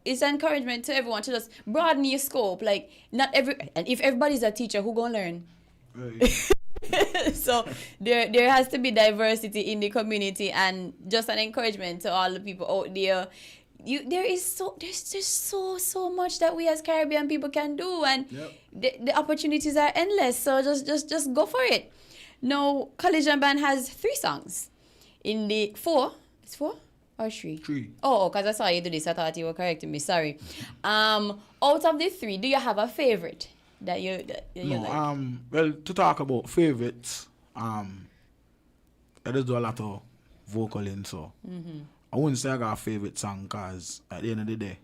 it's encouragement to everyone to just broaden your scope. Like and if everybody's a teacher, who gonna learn? Right. So there has to be diversity in the community and just an encouragement to all the people out there. There's so much that we as Caribbean people can do, and the opportunities are endless. So just go for it. Now, Collision Band has 3 songs. In the 4, it's 4 or 3? 3. Oh, because I saw you do this. I thought you were correcting me. Sorry. Out of the 3, do you have a favorite that you like? Well, to talk about favorites, I just do a lot of vocaling, so I wouldn't say I got a favorite song because at the end of the day,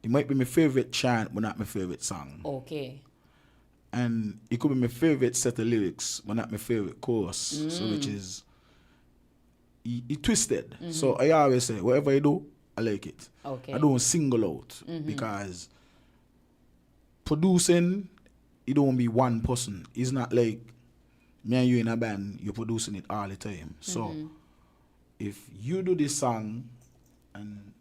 it might be my favorite chant, but not my favorite song. Okay. And it could be my favorite set of lyrics, but not my favorite chorus. So which is he twisted. So I always say, whatever I do, I like it. Okay. I don't single out because producing, it don't be one person. It's not like me and you in a band, you're producing it all the time. So if you do this song and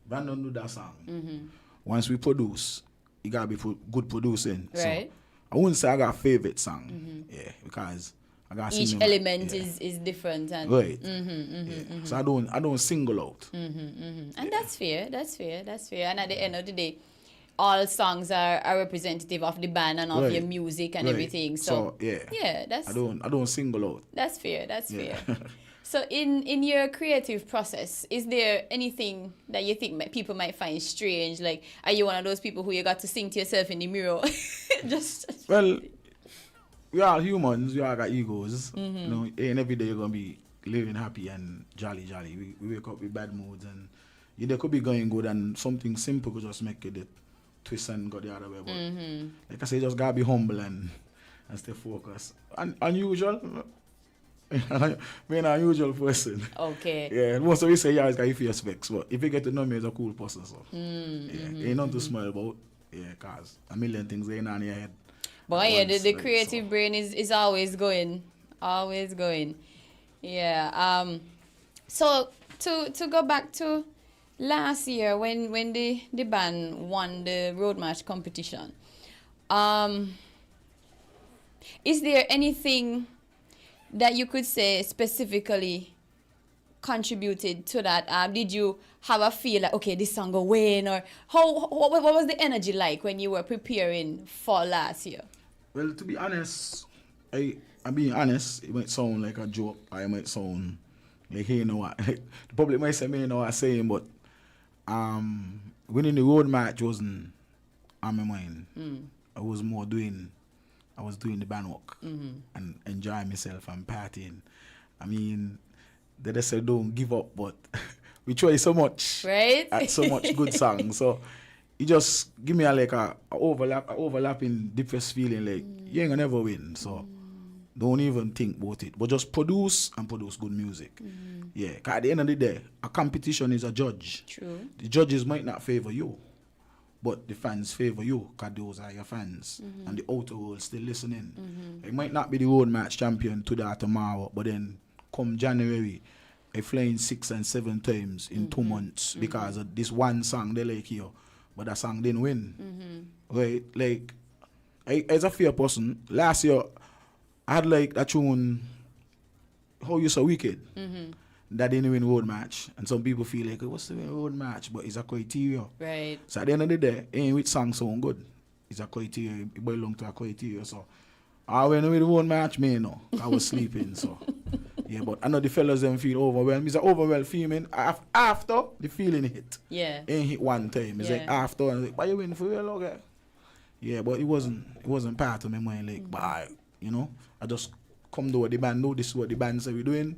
Brandon do that song, once we produce, it gotta be good producing. Right. So I wouldn't say I got a favorite song, because I got each element is different, and right. So I don't single out. And that's fair. And at the end of the day, all songs are representative of the band and of Right. your music and Right. everything. So, So, yeah. that's I don't single out. that's fair. That's Yeah. fair. So in your creative process, is there anything that you think people might find strange? Like, are you one of those people who you got to sing to yourself in the mirror? Just Well, we are humans. We all got egos. You know, ain't every day you're gonna be living happy and jolly. We wake up with bad moods, and they could be going good, and something simple could just make it the twist and go the other way. But like I say, just gotta be humble and stay focused. And unusual. Me an unusual person. okay. Yeah, most of we say, yeah, it's got your face vex, but if you get to know me as a cool person, so ain't nothing to smile about. Yeah, cause a million things ain't on your head. But at yeah, once, the like, creative so. brain is always going. Always going. Yeah. So to go back to last year when the band won the road march competition. Is there anything that you could say specifically contributed to that? Did you have a feel like, okay, this song will win, or what was the energy like when you were preparing for last year? Well, to be honest, I'm being honest, it might sound like a joke, or it might sound like, hey, you know what, the public might say, me, you know what I'm saying, but winning the road match wasn't on my mind. I was doing the band work and enjoying myself and partying. I mean, they just say don't give up, but we try so much, Right? at so much good songs. So it just give me a overlapping depressed feeling like you ain't gonna never win. So don't even think about it, but just produce good music. Yeah, 'cause at the end of the day, a competition is a judge. True. The judges might not favor you, but the fans favor you because those are your fans. And the outer world still listening. It might not be the road match champion today or tomorrow, but then come January, I flying 6 and 7 times in 2 months because of this one song they like you, but that song didn't win. Right? Like, as a fair person, last year I had like that tune, How You So Wicked. That didn't win road match, and some people feel like, what's the road match? But it's a criteria. Right. So at the end of the day, ain't which song sound good. It's a criteria. It belong to a criteria. So I went with the road match, me no. I was sleeping. So yeah, but I know the fellas them feel overwhelmed. It's an overwhelmed feeling after the feeling hit. Yeah. Ain't hit one time. It's like Yeah. after, and like, why you win for real, okay? Yeah, but it wasn't part of my mind. Like, bye, you know. I just come to what the band know. This is what the band say we're doing.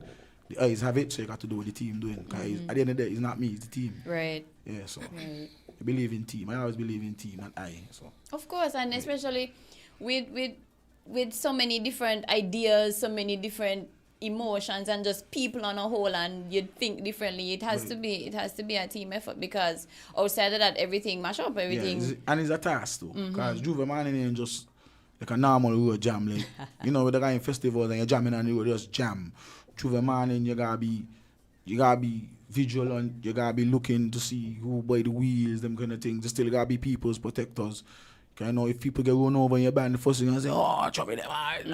The eyes have it, so you got to do what the team doing. 'Cause at the end of the day, it's not me, it's the team. Right. Yeah, so Right. I believe in team. I always believe in team, not I. So Of course, and especially with so many different ideas, so many different emotions, and just people on a whole, and you think differently. It has to be a team effort, because outside of that, everything mash up, everything. yeah, and it's a task too. Because Juve man ain't just like a normal road jam. Like, you know, with the guy in festivals and you're jamming on the road, just jam. Juve man, and you gotta be vigilant. You gotta be looking to see who by the wheels, them kind of things. There still gotta be people's protectors. Cause you know, if people get run over in your band, the first thing I say, oh, chop me them eyes.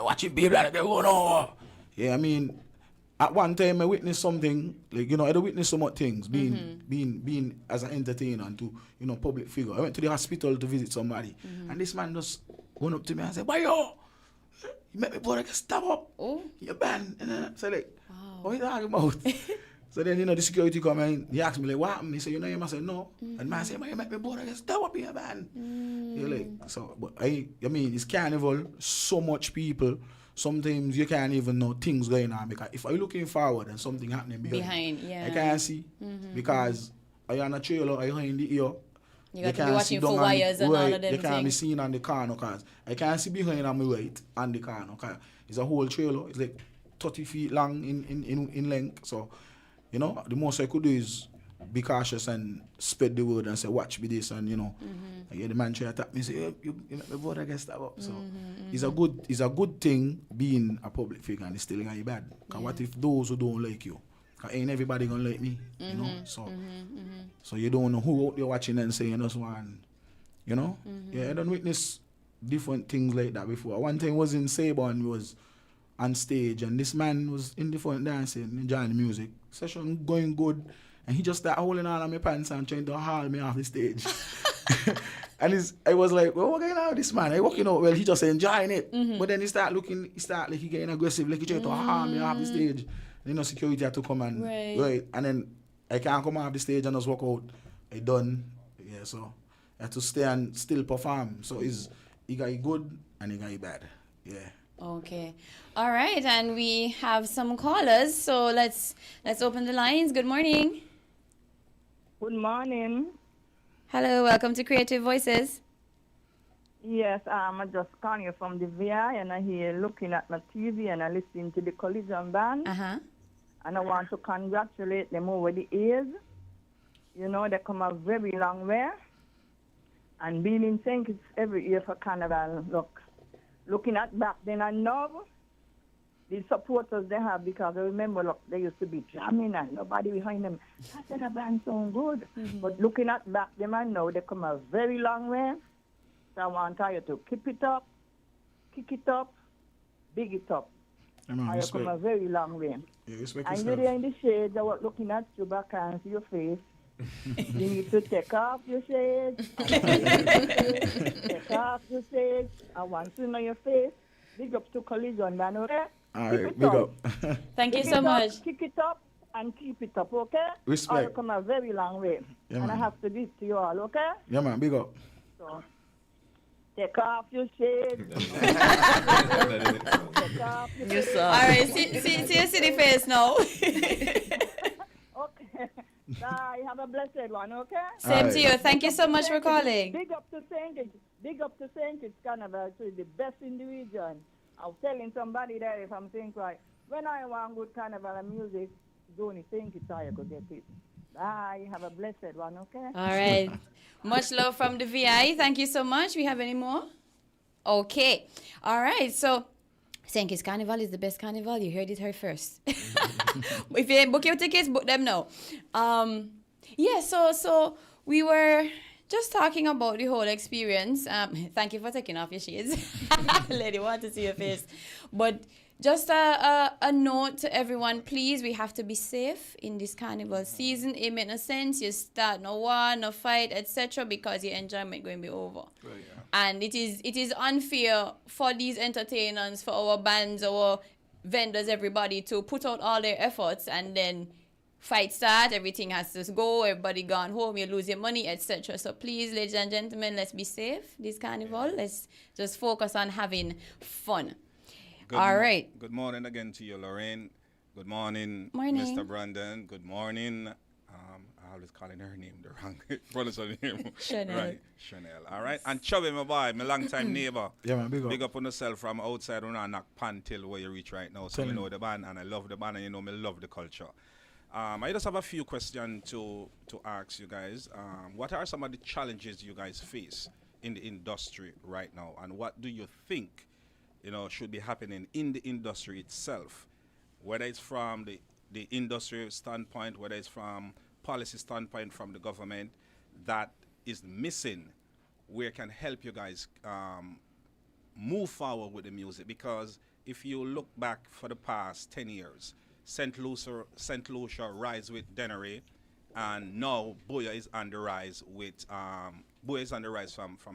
Watch it be like get run over. Yeah, I mean, at one time I witnessed something, like, you know, I witnessed so much things, being as an entertainer and to, you know, public figure. I went to the hospital to visit somebody, and this man just went up to me and said, "Why yo? You make me brother get stab up. Oh. Your band." And then I said, like, what are you talking about? So then, you know, the security come and he asked me, like, what happened? He said, you know him? I said, no. And man said, you make me brother get stab up in your band. You're like, so, but I mean, it's carnival, so much people. Sometimes you can't even know things going on, because if I'm looking forward and something happening behind, yeah. I can't see, because I on a trailer, I in the ear. You got to be watching for wires and all of them They can't be things. seen on the corner, because I can't see behind on my right on the corner. Cause it's a whole trailer. It's like 30 feet long in length. So, you know, the most I could do is be cautious and spread the word and say, watch me this, and, you know. I hear the man try to attack me and say, hey, you make me vote against that up. So it's a good thing being a public figure, and it's still gonna be bad. Cause what if those who don't like you? Cause ain't everybody gonna like me, you know. So you don't know who out there watching and saying this one, you know. Yeah, I done witness different things like that before. One time was in Sabon, was on stage, and this man was in different dancing, enjoying the music. Session going good, And he just started holding on my pants and trying to haul me off the stage. And I was like, well, what going on with this man? I walking out, well, he just enjoying it. But then he start like he getting aggressive, like he trying to haul me off the stage. You know, security had to come and, right. And then I can't come off the stage and just walk out. I done. Yeah, so I had to stay and still perform. So he got it good and he got it bad. Yeah. Okay. All right, and we have some callers, so let's open the lines. Good morning. Good morning. Hello, welcome to Creative Voices. Yes, I'm just calling you from the VI, and I hear looking at my TV and I listen to the Collision Band. And I want to congratulate them over the years. You know, they come a very long way. And being in St. Kitts every year for Carnival, looking at back then and now, the supporters they have, because I remember, look, they used to be jamming and nobody behind them. I said, the band sound good. But looking at back them and now, they come a very long way. So I want you to keep it up, kick it up, big it up. I come a very long way. Yeah, and you're there in the shades, I was looking at you back and see your face. You need to take off your shades. Take off your shades. I want to know your face. Big up to Collision, man, okay? All right, big up. Thank you so much. Kick it up and keep it up, okay? Respect. I'll come a very long way. Yeah, and man. I have to give to you all, okay? Yeah, man, big up. So, take off your shades. Take off your shades. All right, see your city face now. Okay. Bye. Have a blessed one, okay? Same to you. Thank you so much for calling. Big up to St. Kitts. Big up to St. Kitts Carnival. It's the best in the region. I was telling somebody there, if I'm saying right, when I want good carnival and music, it's only St. Kitts I could get it. Bye. Have a blessed one, okay? All right. Much love from the VI. Thank you so much. We have any more? Okay. All right. So, St. Kitts Carnival is the best carnival. You heard it here first. If you ain't book your tickets, book them now. Yeah, so we were just talking about the whole experience. Thank you for taking off your shades. Lady, want to see your face. But just a note to everyone, please, we have to be safe in this carnival season. It makes no sense. You start no war, no fight, etc. because your enjoyment going to be over. Right, yeah. And it is unfair for these entertainers, for our bands, our vendors, everybody to put out all their efforts and then fight start, everything has to go, everybody gone home, you lose your money, etc. So please, ladies and gentlemen, let's be safe this carnival. Let's just focus on having fun. All right. Good morning again to you, Lorraine. Good morning, Morning. Mr. Brandon. Good morning. I was calling her name the wrong brother's name. Chanel. Right, Chanel. All right. And Chubby, my boy, my long-time neighbor. Yeah, man, big up. Big up on yourself from outside when I knock pan till where you reach right now. So you know the band and I love the band and you know me love the culture. I just have a few questions to ask you guys. What are some of the challenges you guys face in the industry right now? And what do you think, should be happening in the industry itself? Whether it's from the industry standpoint, whether it's from policy standpoint from the government that is missing, where can help you guys move forward with the music? Because if you look back for the past 10 years, St. Lucia rise with Dennery, and now Boya is on the rise with from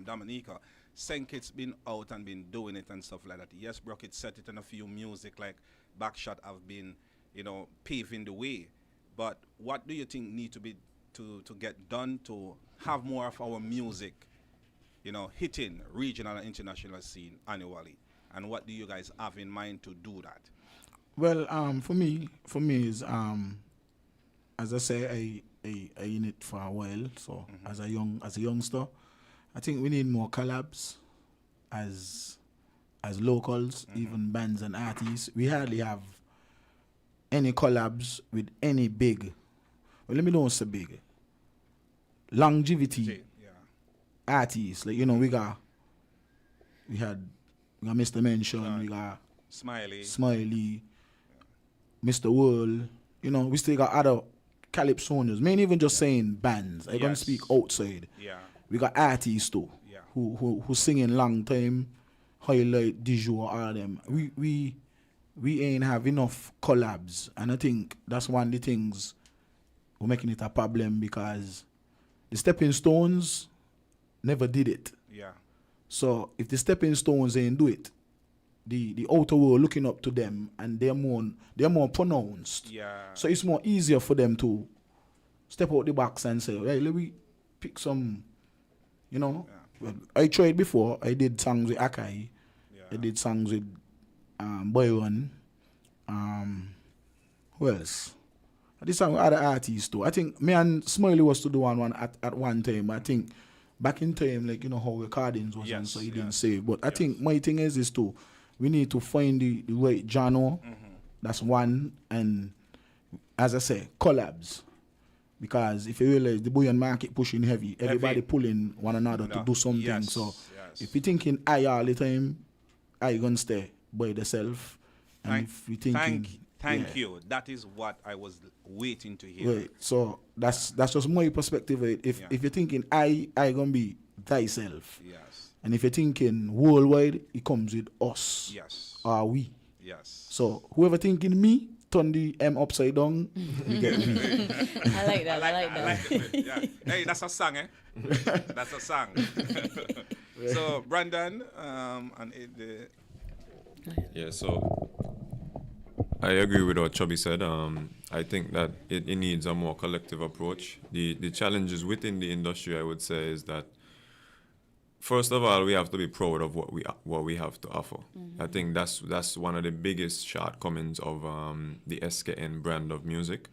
Dominica. St. Kitts been out and been doing it and stuff like that. Yes, Brockett set it in a few music like Backshot have been, paving the way. But what do you think need to be to get done to have more of our music, hitting regional and international scene annually? And what do you guys have in mind to do that? Well, for me is as I say, I in it for a while. So as a youngster, I think we need more collabs as locals, even bands and artists. We hardly have any collabs with any big. Well, let me know what's a big longevity artists. Like we had Mr. Mention, we got Smiley. Mr. World, we still got other calypsonians. Man, even just saying bands. I'm gonna speak outside. Yeah. We got artists too, who singing long time, highlight, Dijon, all them. We ain't have enough collabs, and I think that's one of the things we're making it a problem because the stepping stones never did it. Yeah. So if the stepping stones ain't do it, the outer world looking up to them and they're more pronounced. Yeah. So it's more easier for them to step out the box and say, hey, let me pick some, you know. Yeah. Well, I tried before. I did songs with Akai. Yeah. I did songs with Boyron. Who else? I did songs with other artists too. I think me and Smiley was to do one at one time. I think back in time, like, you know, how recordings was and so he didn't save. But I think my thing is to, we need to find the right genre. That's one. And as I say, collabs. Because if you realize the buoyant market pushing heavy, everybody pulling one another to do something. Yes, So yes. if you're thinking I all the time, I gonna stay by yourself. And if you thinking Thank you. That is what I was waiting to hear. right. So that's just my perspective. If you're thinking I gonna be thyself. Yes. And if you're thinking worldwide, it comes with us. Yes. Or we. Yes. So whoever thinking me, turn the M upside down, you get me. I like that. I like that. Yeah. Hey, that's a song, eh? That's a song. So, Brandon, and Yeah, so I agree with what Chubby said. I think that it needs a more collective approach. The challenges within the industry, I would say, is that first of all, we have to be proud of what we have to offer. I think that's one of the biggest shortcomings of the SKN brand of music,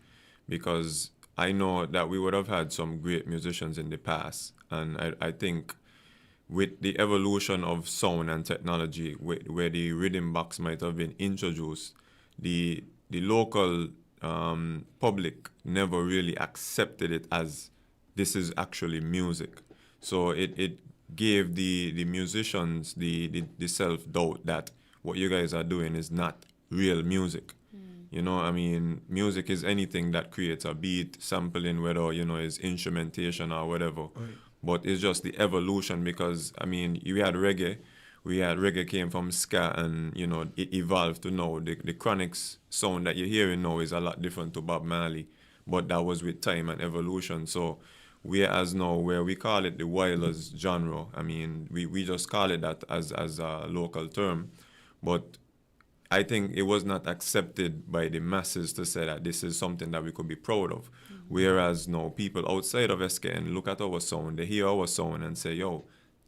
because I know that we would have had some great musicians in the past, and I think with the evolution of sound and technology, where the rhythm box might have been introduced, the local public never really accepted it as this is actually music. So it gave the musicians the self-doubt that what you guys are doing is not real music. You know, I mean, music is anything that creates a beat, sampling, whether, you know, is instrumentation or whatever. Right. But it's just the evolution, because, I mean, we had reggae came from ska, and, you know, it evolved to now. The Chronics sound that you're hearing now is a lot different to Bob Marley, but that was with time and evolution. So whereas now, where we call it the Wireless genre, I mean, we just call it that as a local term, but I think it was not accepted by the masses to say that this is something that we could be proud of. Whereas now people outside of SKN look at our sound, they hear our sound and say, yo,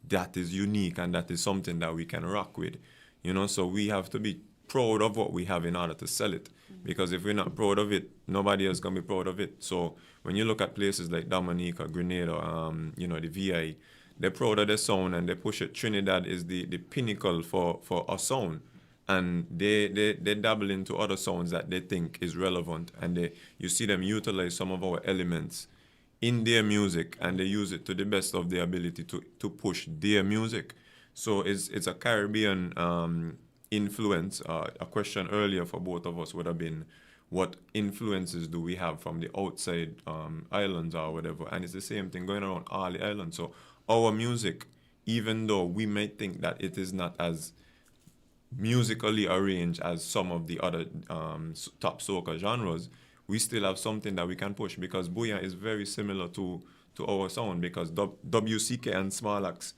that is unique and that is something that we can rock with. You know, so we have to be proud of what we have in order to sell it. Because if we're not proud of it, nobody else can be proud of it. So when you look at places like Dominica, Grenada, you know, the VI, they're proud of their sound and they push it. Trinidad is the pinnacle for our sound. And they dabble into other sounds that they think is relevant, and you see them utilize some of our elements in their music, and they use it to the best of their ability to push their music. So it's a Caribbean influence. A question earlier for both of us would have been, what influences do we have from the outside islands or whatever? And it's the same thing going around all the islands. So our music, even though we may think that it is not as musically arranged as some of the other top soca genres, we still have something that we can push, because Booyah is very similar to our sound, because WCK and Small Axe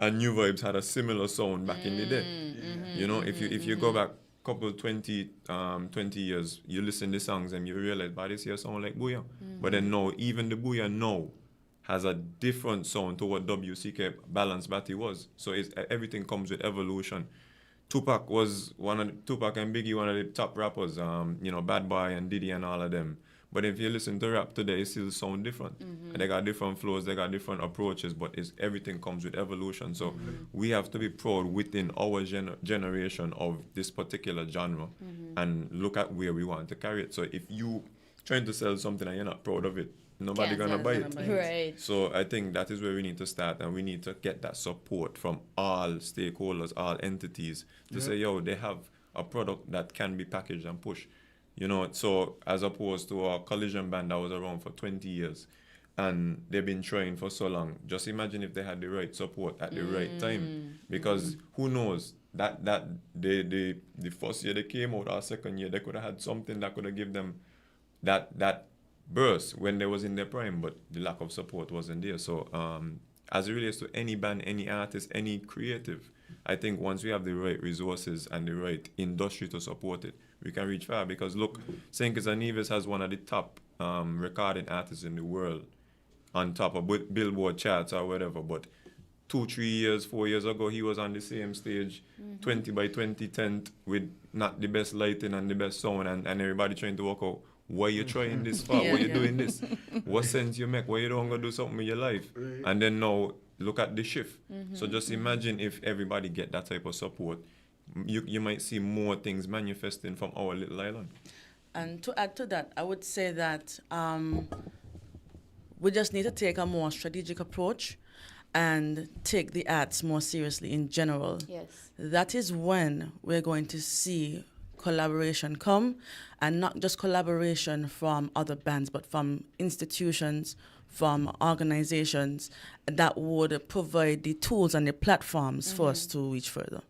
and New Vibes had a similar sound back in the day. You know, if you go back couple 20 years, you listen to songs and you realize, but this here sound like Booyah. But then no, even the Booyah now has a different sound to what WCK Balance Batty was. So everything comes with evolution. Tupac and Biggie, one of the top rappers, you know, Bad Boy and Diddy and all of them. But if you listen to rap today, it still sound different. And they got different flows, they got different approaches, but everything comes with evolution. So we have to be proud within our generation of this particular genre and look at where we want to carry it. So if you trying to sell something and you're not proud of it, nobody gonna buy it. Right. So I think that is where we need to start, and we need to get that support from all stakeholders, all entities, to say, yo, they have a product that can be packaged and pushed. You know, so as opposed to our Collision band that was around for 20 years, and they've been trying for so long. Just imagine if they had the right support at the right time, because who knows, that the first year they came out, or second year, they could have had something that could have given them that burst when they was in their prime, but the lack of support wasn't there. So as it relates to any band, any artist, any creative, I think once we have the right resources and the right industry to support it, we can reach far. Because look, St. Kitts and Nevis has one of the top recording artists in the world on top of Billboard charts or whatever, but 2, 3 years, 4 years ago, he was on the same stage, 20 by 20 tent with not the best lighting and the best sound, and everybody trying to work out, why you trying this for? Why you doing this? What sense you make? Why you don't go do something with your life? And then now, look at the shift. So just imagine if everybody get that type of support, you might see more things manifesting from our little island. And to add to that, I would say that we just need to take a more strategic approach and take the arts more seriously in general. Yes. That is when we're going to see collaboration come, and not just collaboration from other bands, but from institutions, from organizations that would provide the tools and the platforms for us to reach further.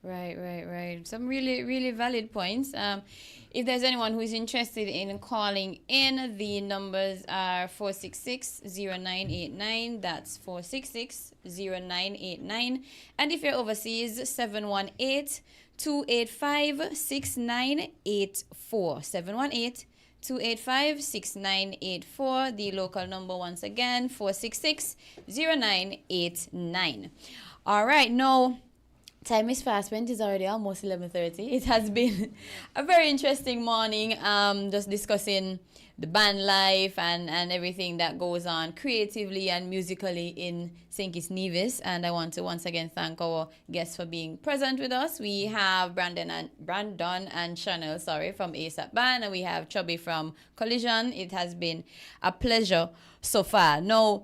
Right. Some really, really valid points. If there's anyone who is interested in calling in, the numbers are 466-0989. That's 466-0989. And if you're overseas, 718-285-6984. 718-285-6984. The local number once again, 466-0989. All right, now time is fast when it is already almost 11:30. It has been a very interesting morning, just discussing the band life and everything that goes on creatively and musically in St. Kitts Nevis. And I want to once again thank our guests for being present with us. We have Brandon and Chanel, from ASAP Band, and we have Chubby from Collision. It has been a pleasure so far. Now,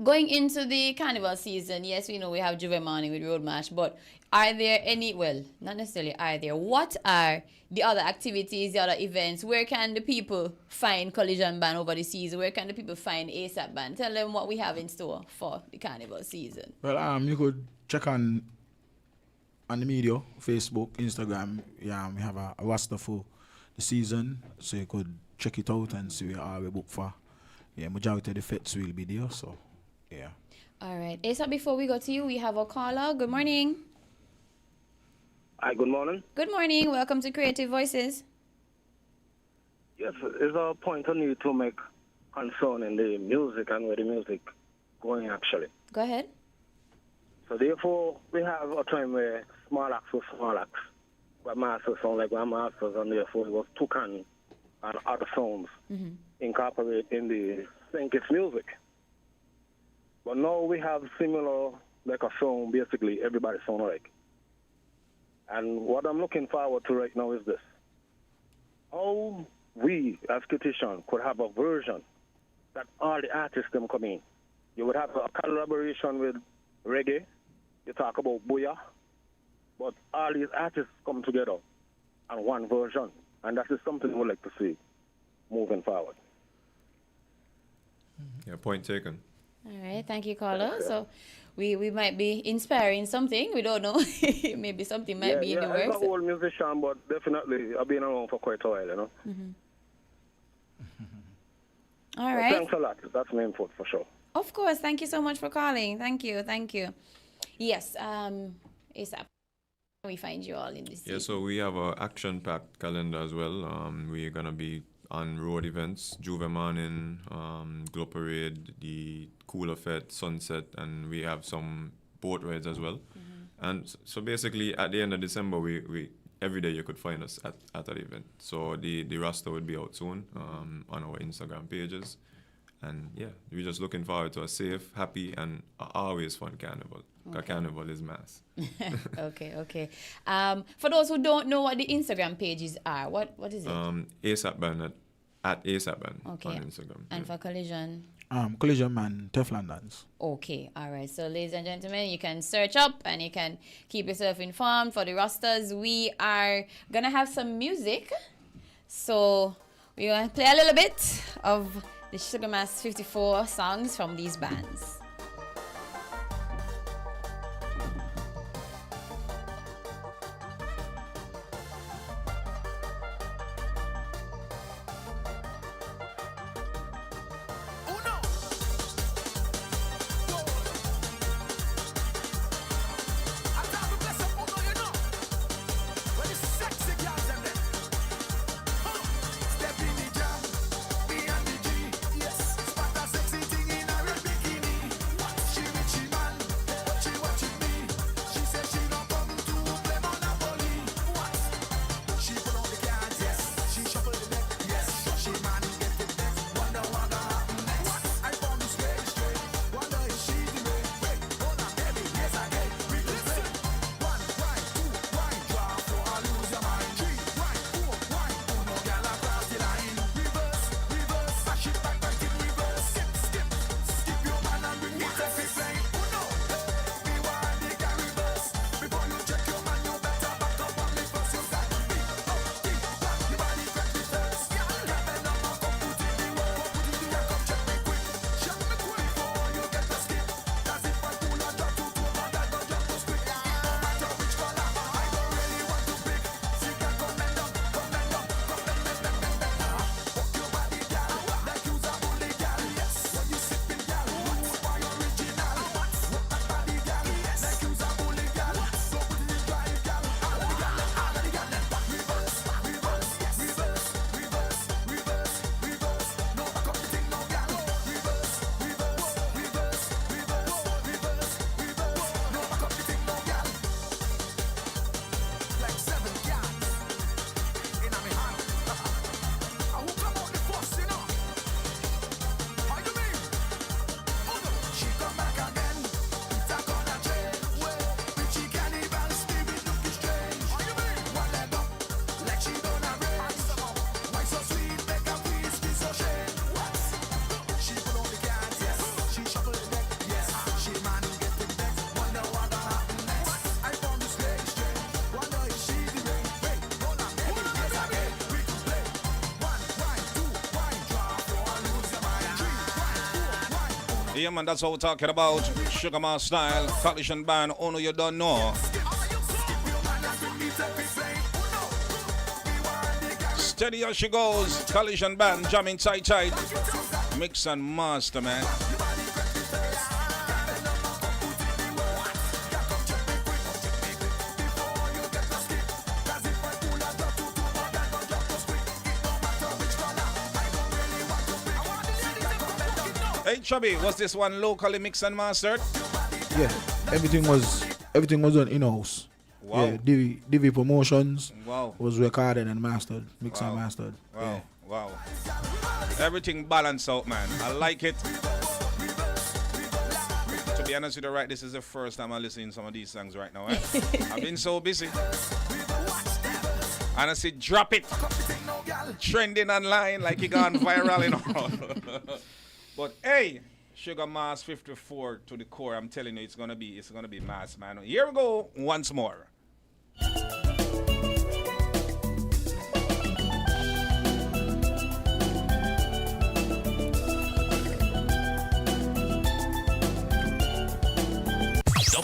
going into the carnival season, yes, we know we have Juve Morning with Road March, but are there any, well, not necessarily are there, what are the other activities, the other events? Where can the people find Collision Band over the season? Where can the people find ASAP Band? Tell them what we have in store for the carnival season. Well, you could check on the media, Facebook, Instagram. Yeah, we have a roster for the season, so you could check it out and see where we book for. Yeah, majority of the fets will be there, so yeah. All right. ASAP, before we go to you, we have a caller. Good morning. Hi, good morning. Good morning. Welcome to Creative Voices. Yes, there's a point I need to make concerning the music and where the music going actually. Go ahead. So therefore, we have a time where small acts were small acts. But masters sound like masters, and therefore it was toucan and other sounds incorporated in the St. Kitts music. But now we have similar, like a song, basically everybody sound like. And what I'm looking forward to right now is this. How we, as Kittitian, could have a version that all the artists them come in. You would have a collaboration with reggae. You talk about booyah. But all these artists come together on one version. And that is something we would like to see moving forward. Yeah, point taken. All right, thank you, caller. So we might be inspiring something. We don't know. Maybe something might be in the works. I'm not an old musician, but definitely I've been around for quite a while, you know. All right. Thanks a lot. That's my input for sure. Of course. Thank you so much for calling. Thank you. Yes, ASAP. We find you all in this. Yeah, so we have an action-packed calendar as well. We're going to be on road events, Juve Morning, Glow Parade, the Cooler Fete, Sunset, and we have some boat rides as well. And so basically at the end of December, we every day you could find us at that event. So the roster will be out soon on our Instagram pages. And yeah, we're just looking forward to a safe, happy, and always fun carnival. Because carnival is mass. Okay. For those who don't know what the Instagram pages are, what is it? ASAP Band at ASAP Band on Instagram. And for Collision? Collision Man, Teflon Dance. Okay, all right. So, ladies and gentlemen, you can search up and you can keep yourself informed for the rosters. We are going to have some music. So, we're going to play a little bit of the Sugar Mass 54 songs from these bands. Yeah, man, that's what we're talking about. Sugar Man style, collision band, only you don't know. Steady as she goes, collision band, jamming tight. Mix and master, man. Hey Chubby, was this one locally mixed and mastered? Yeah, everything was done in-house. Wow. Yeah, Divi Promotions Wow. was recorded and mastered, mixed Wow. and mastered. Wow, Yeah. wow. Everything balanced out, man. I like it. To be honest with you, right, this is the first time I'm listening to some of these songs right now. Eh? I've been so busy. And I see drop it. Trending online like it gone viral, you know. But hey, Sugar Mass 54 to the core. I'm telling you, it's gonna be mass, man. Here we go once more.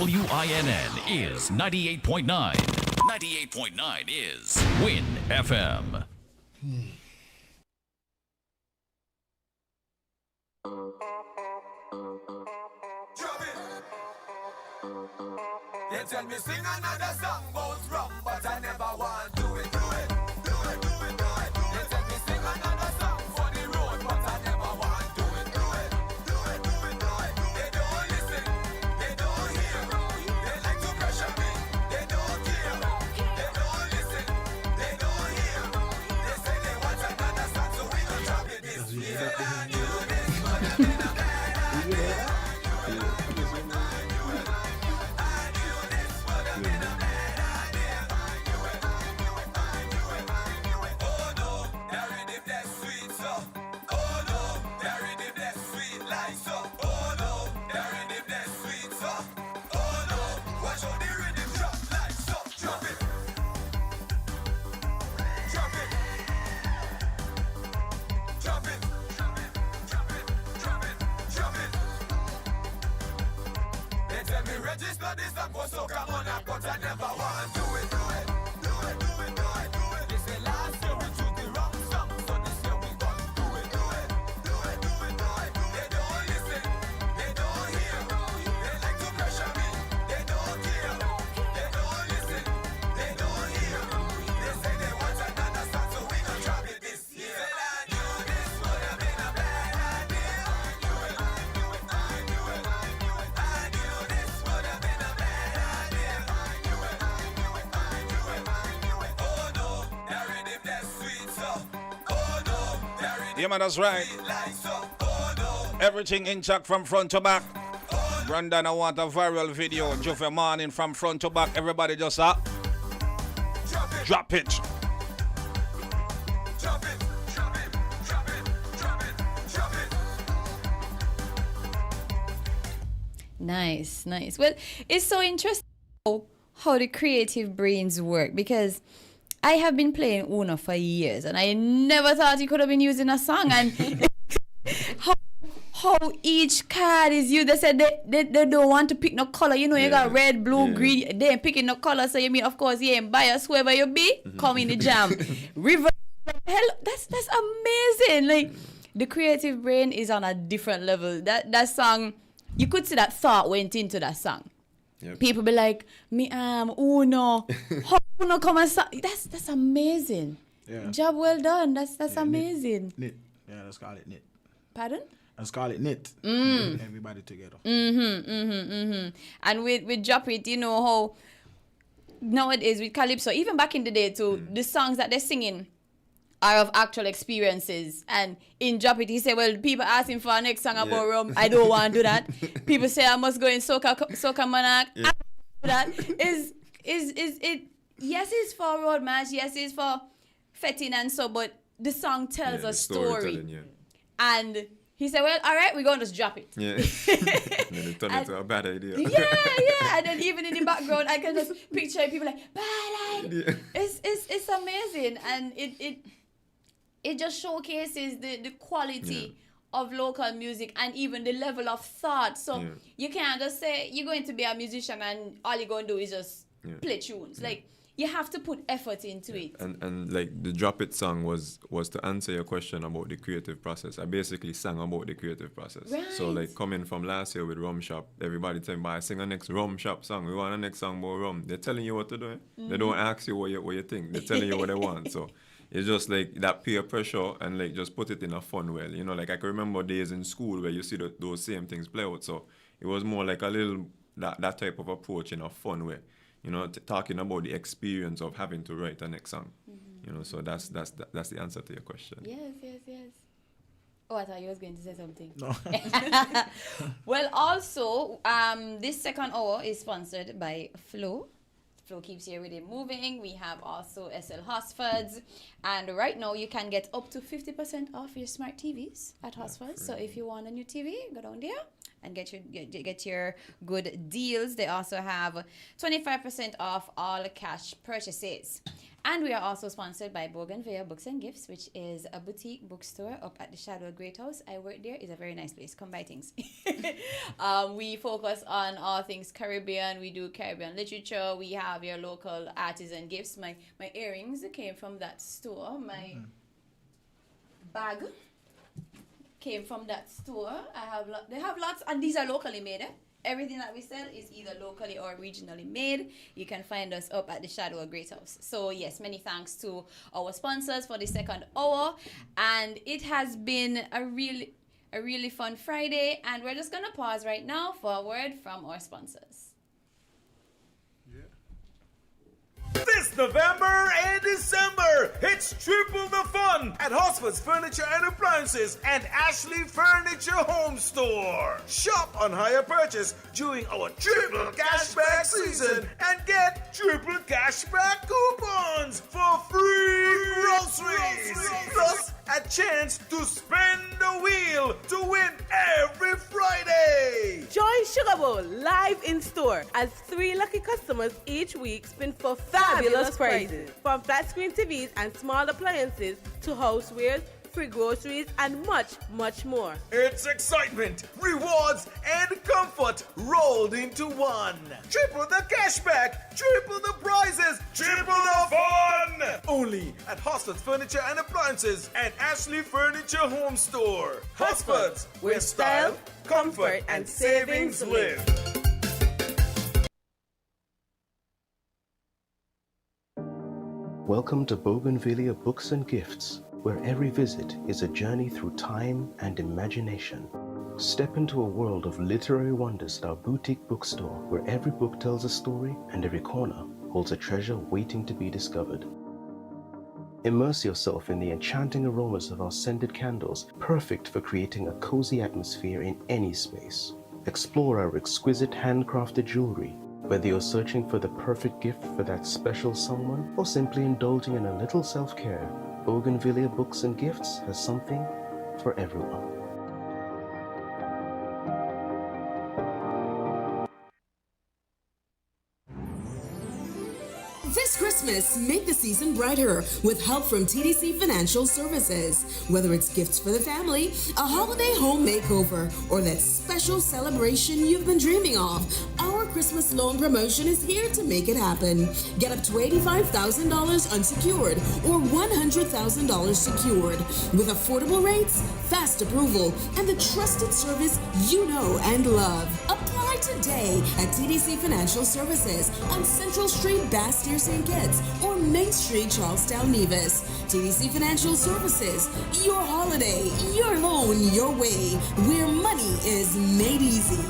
WINN is 98.9. 98.9 is Win FM. They tell me sing another song goes wrong, but I never want to do it. They tell me sing another song for the road, but I never want to do it. They don't listen, they don't hear. They like to pressure me, they don't care. They don't listen, they don't hear. They say they want another song, so we gon' drop it this year. I knew this would have been a bad idea. Register this and go so come on up, but I never want to do it. They say last year we choose the wrong song, so this year we gon' do it. They don't listen, they don't hear. They like to pressure me, they don't care. They don't listen, they don't hear. They say they want another song, so we gon' drop it this year. I knew this would have been a bad idea. I knew this would have been a bad idea. Oh no, that rhythm that's sweet so. Oh no, that rhythm Yeah, man, that's right. like so. Oh no, Everything intact from front to back. Brandon, I want a viral video. Juve morning from front to back. Everybody just drop it. drop it. Nice. Well, it's so interesting how the creative brains work, because I have been playing Uno for years and I never thought you could have been using a song, and how each card is used. They said they don't want to pick no color. You know, you got red, blue, green. They ain't picking no color. So you mean, of course, you ain't biased. Whoever you be, come in the jam. River, hello, that's amazing. Like, the creative brain is on a different level. That song, you could see that thought went into that song. Yep. People be like, Uno, how Uno come and song? That's amazing. Yeah. Job well done. That's amazing. Knit. Yeah, let's call it knit. Pardon? Let's call it knit. Everybody together. And with Drop It, you know how nowadays with Calypso, even back in the day too, the songs that they're singing are of actual experiences. And in Drop It, he said, well, people asking for our next song about rum. I don't want to do that. People say I must go in Soca Monarch. I don't do that. Is it? Yes, it's for road march. Yes, it's for fetting and so, but the song tells a story. And he said, well, all right, we're going to just drop it. Yeah. And then it turned into a bad idea. Yeah. And then even in the background, I can just picture people like, bad idea. Yeah. It's amazing. And it just showcases the quality of local music and even the level of thought. So you can't just say you're going to be a musician and all you're going to do is just play tunes. Like, you have to put effort into it. And like the Drop It song was to answer your question about the creative process. I basically sang about the creative process. Right. So like coming from last year with Rum Shop, everybody telling me, I sing a next Rum Shop song. We want a next song about rum. They're telling you what to do. They don't ask you what you think. They're telling you what they want. So it's just like that peer pressure and like just put it in a fun way. You know, like I can remember days in school where you see those same things play out. So it was more like a little that type of approach in a fun way. You know, talking about the experience of having to write a next song. You know, so that's the answer to your question. Yes. Oh, I thought you was going to say something. No. Well, also, this second hour is sponsored by Flow. Flow keeps your rhythm moving. We have also SL Hosfords. And right now, you can get up to 50% off your smart TVs at Hosfords. So if you want a new TV, go down there and get your good deals. They also have 25% off all cash purchases. And we are also sponsored by Bougainvillea Books and Gifts, which is a boutique bookstore up at the Shadow Great House. I work there. It's a very nice place. Come buy things. We focus on all things Caribbean. We do Caribbean literature. We have your local artisan gifts. My earrings came from that store. My bag came from that store. They have lots, and these are locally made. Everything that we sell is either locally or regionally made. You can find us up at the Shadow of Great House. So yes, many thanks to our sponsors for the second hour. And it has been a really fun Friday. And we're just gonna pause right now for a word from our sponsors. This November and December, it's triple the fun at Hosford's Furniture and Appliances and Ashley Furniture Home Store. Shop on hire purchase during our triple cashback season and get triple cashback coupons for free groceries. Plus, a chance to spin the wheel to win every Friday. Join Sugar Bowl live in store as 3 lucky customers each week spin for fabulous prizes. From flat screen TVs and small appliances to housewares, free groceries, and much, much more. It's excitement, rewards, and comfort rolled into one. Triple the cashback, triple the prizes, triple the fun. Only at Hosford's Furniture and Appliances and Ashley Furniture Home Store. Hosford's, where style, comfort, and savings live. Welcome to Bougainvillea Books and Gifts, where every visit is a journey through time and imagination. Step into a world of literary wonders at our boutique bookstore, where every book tells a story and every corner holds a treasure waiting to be discovered. Immerse yourself in the enchanting aromas of our scented candles, perfect for creating a cozy atmosphere in any space. Explore our exquisite handcrafted jewelry, whether you're searching for the perfect gift for that special someone or simply indulging in a little self-care. Bougainvillea Books and Gifts has something for everyone. This Christmas, make the season brighter with help from TDC Financial Services. Whether it's gifts for the family, a holiday home makeover, or that special celebration you've been dreaming of, our Christmas loan promotion is here to make it happen. Get up to $85,000 unsecured or $100,000 secured with affordable rates, fast approval, and the trusted service you know and love. Apply today at TDC Financial Services on Central Street, Bastyr, St. Kitts, or Main Street, Charlestown, Nevis. TDC Financial Services, your holiday, your loan, your way, where money is made easy.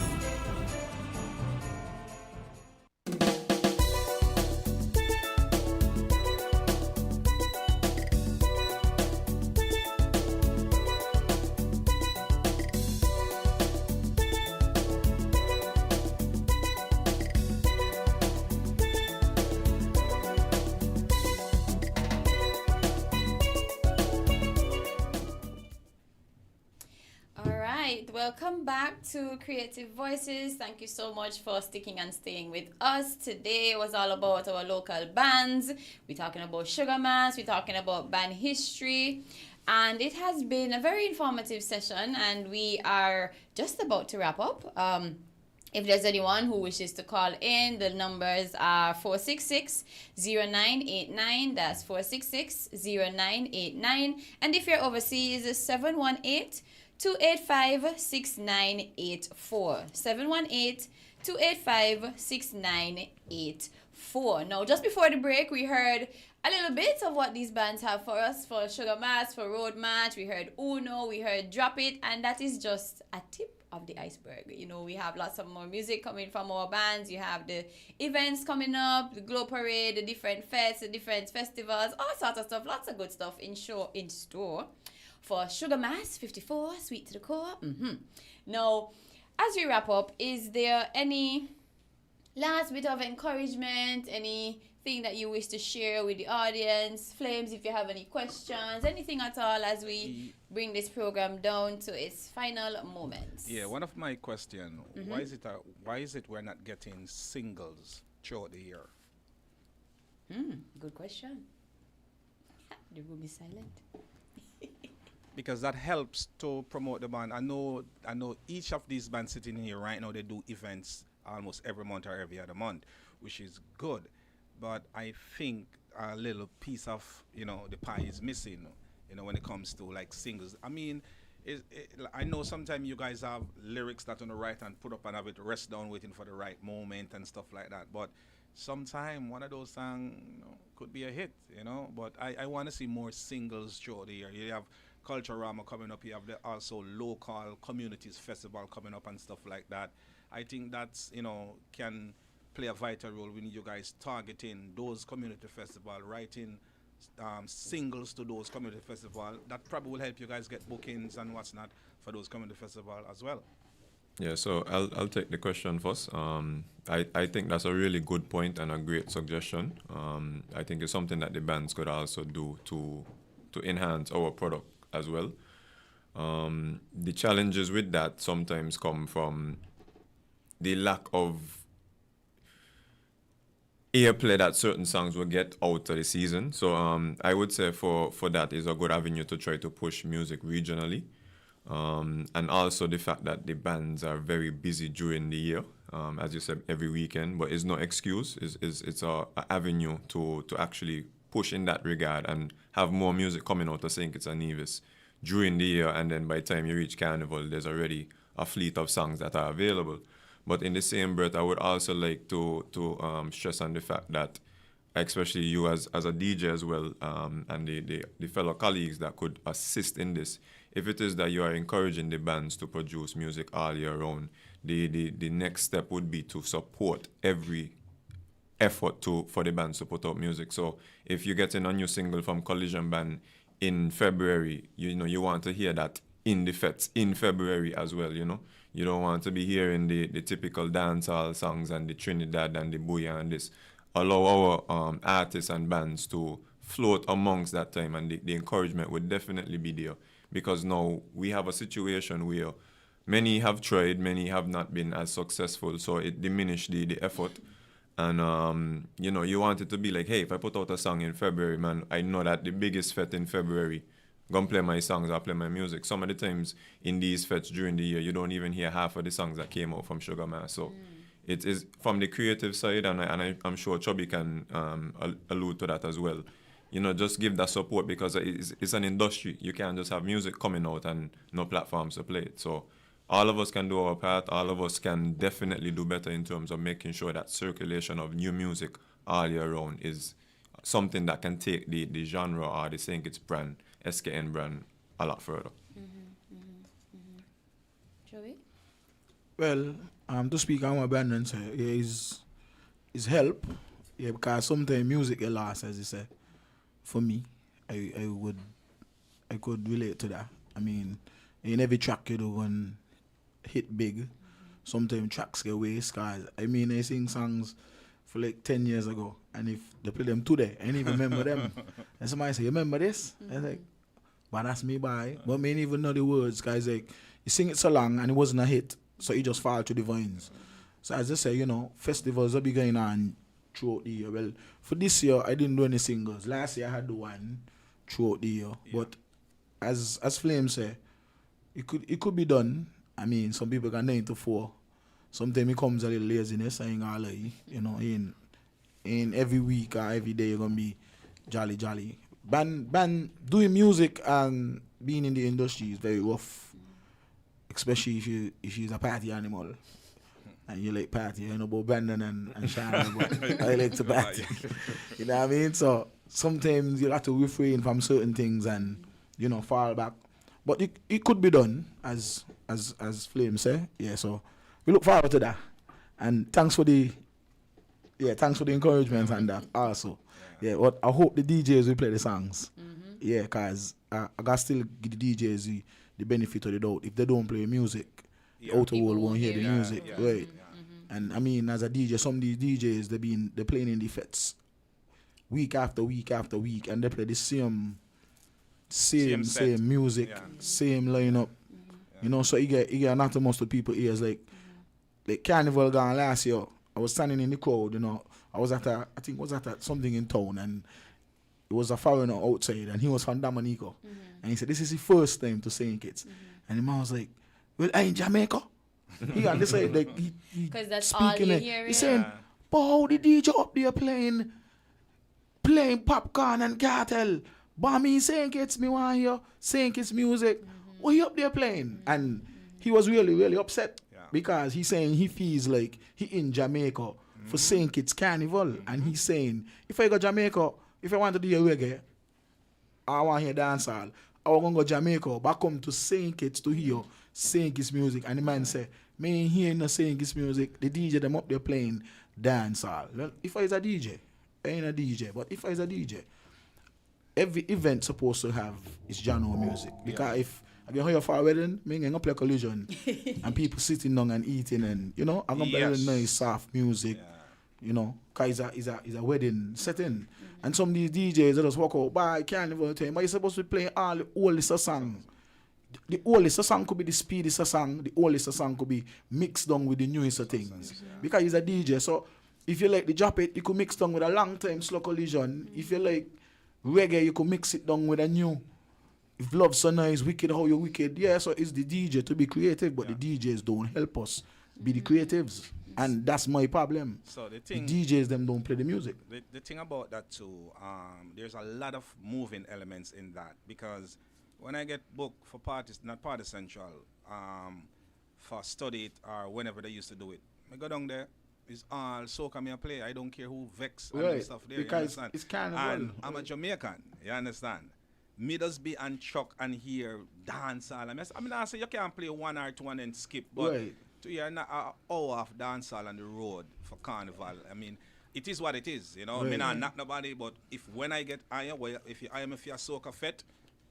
Welcome back to Creative Voices. Thank you so much for sticking and staying with us. Today was all about our local bands. We're talking about Sugar Mass. We're talking about band history. And it has been a very informative session, and we are just about to wrap up. If there's anyone who wishes to call in, the numbers are 466-0989. That's 466-0989. And if you're overseas, 718-285-6984. 718-285-6984. Now, just before the break, we heard a little bit of what these bands have for us, for Sugar Mass, for Road March. We heard Uno, we heard Drop It, and that is just a tip of the iceberg. You know, we have lots of more music coming from our bands. You have the events coming up, the Glow Parade, the different fests, the different festivals, all sorts of stuff, lots of good stuff in store for Sugar Mass 54, Sweet to the Core. Now, as we wrap up, is there any last bit of encouragement, anything that you wish to share with the audience? Flames, if you have any questions, anything at all as we bring this program down to its final moments. Yeah, one of my question, why is it we're not getting singles throughout the year? Good question. The room is silent. Because that helps to promote the band. I know each of these bands sitting here right now, they do events almost every month or every other month, which is good. But I think a little piece of, the pie is missing, when it comes to like singles. I mean, I know sometimes you guys have lyrics that on the right and put up and have it rest down waiting for the right moment and stuff like that. But sometimes one of those songs could be a hit, But I want to see more singles throughout the year. You have Culturama coming up. You have also local communities festival coming up and stuff like that. I think that's, can play a vital role when you guys targeting those community festival, writing singles to those community festival. That probably will help you guys get bookings and what's not for those community festival as well. Yeah, so I'll take the question first. I think that's a really good point and a great suggestion. I think it's something that the bands could also do to enhance our product as well. The challenges with that sometimes come from the lack of airplay that certain songs will get out of the season. So I would say for that is a good avenue to try to push music regionally. And also the fact that the bands are very busy during the year, as you said, every weekend, but it's no excuse. It's a avenue to actually push in that regard and have more music coming out of St. Kitts and Nevis during the year, and then by the time you reach Carnival, there's already a fleet of songs that are available. But in the same breath, I would also like to stress on the fact that, especially you as a DJ as well, and the fellow colleagues that could assist in this, if it is that you are encouraging the bands to produce music all year round, the next step would be to support every effort for the bands to put out music. So if you're getting a new single from Collision Band in February, you want to hear that in the fets in February as well, You don't want to be hearing the typical dancehall songs and the Trinidad and the Booyah and this. Allow our artists and bands to float amongst that time, and the encouragement would definitely be there. Because now we have a situation where many have tried, many have not been as successful, so it diminished the effort. And, you want it to be like, hey, if I put out a song in February, man, I know that the biggest fete in February, gonna play my songs or play my music. Some of the times in these fetes during the year, you don't even hear half of the songs that came out from Sugar Mass. So it is from the creative side, and I'm sure Chubby can allude to that as well. Just give that support, because it's an industry. You can't just have music coming out and no platforms to play it. So all of us can do our part. All of us can definitely do better in terms of making sure that circulation of new music all year round is something that can take the genre or the St. Kitts brand, SKN brand, a lot further. Joey? Well, to speak on my band and say, is help. Yeah, because sometimes music is lost, as you say. For me, I could relate to that. I mean, in every track you do and hit big, sometimes tracks get waste. Cause I sing songs for like 10 years ago, and if they play them today, I ain't even remember them. And somebody say, "You remember this?" I like, but that's me by. But me ain't even know the words, cause like you sing it so long and it wasn't a hit, so you just fall to the vines. So as I say, festivals will be going on throughout the year. Well, for this year, I didn't do any singles. Last year, I had the one throughout the year. Yeah. But as Flame say, it could be done. I mean, some people got 9 to 4. Sometimes it comes a little laziness, I ain't gonna lie. You know, in every week or every day you're gonna be jolly. Band doing music and being in the industry is very rough. Especially if you're a party animal. And you like party, you know about Brandon and Shannon, but I like to party. You know what I mean? So sometimes you have to refrain from certain things and, you know, fall back. But it could be done, as Flame say. Yeah, so we look forward to that. And thanks for the encouragement and that also. Yeah, but I hope the DJs will play the songs. Yeah, because I got still give the DJs the benefit of the doubt. If they don't play music, the outer world won't hear the music, right? And I mean, as a DJ, some of these DJs they're playing in the fets week after week after week, and they play the same music, same lineup. You know, so you get not most of people ears like Carnival gone last year. I was standing in the crowd, you know. I was at something in town, and it was a foreigner outside, and he was from Dominica, and he said this is his first time to St. Kitts, and the man was like, "Well, I in Jamaica." He on the side like he that's speaking all it. you hear. He's saying, "But how the DJ up there playing popcorn and cartel? But me St. Kitts, me want hear St. Kitts music. What you up there playing?" And he was really, really upset because he's saying he feels like he in Jamaica for St. Kitts Carnival, and he's saying if I go Jamaica, if I want to do a reggae, I want to hear dancehall. I want to go Jamaica, but I come to St. Kitts to hear St. Kitts music. And the man say, me ain't hearing no St. Kitts music. The DJ them up there playing dancehall. Well, if I is a DJ, I ain't a DJ. But if I is a DJ, every event supposed to have its genre music. Because if I get hired for a wedding, me ain't gonna play collision. And people sitting down and eating, and you know, I'm gonna play really nice soft music. You know, cause it's a wedding setting. And some of these DJs they just walk out by Carnival time. But you're supposed to be playing all the oldest song. The oldest song could be the speediest song. The oldest song could be mixed down with the newest things. Because he's a DJ. So if you like the drop it, you could mix down with a long time slow collision. If you like reggae, you could mix it down with a new. If love so nice, wicked how you wicked. Yeah, so it's the DJ to be creative, but the DJs don't help us be the creatives. And that's my problem. So the DJs them don't play the music. The thing about that too, there's a lot of moving elements in that, because when I get booked for not Party Central, for study it or whenever they used to do it, I go down there. It's all soca me a play. I don't care who vex and stuff there. Because it's kind of and I'm a Jamaican. You understand? Me just be and chuck and hear dancehall. I mean, I say you can't play one or two and then skip, but to hear an hour of dancehall on the road for carnival, I mean, it is what it is, you know. I mean, I not nobody, but when I get iron, well, if you're a soca fet,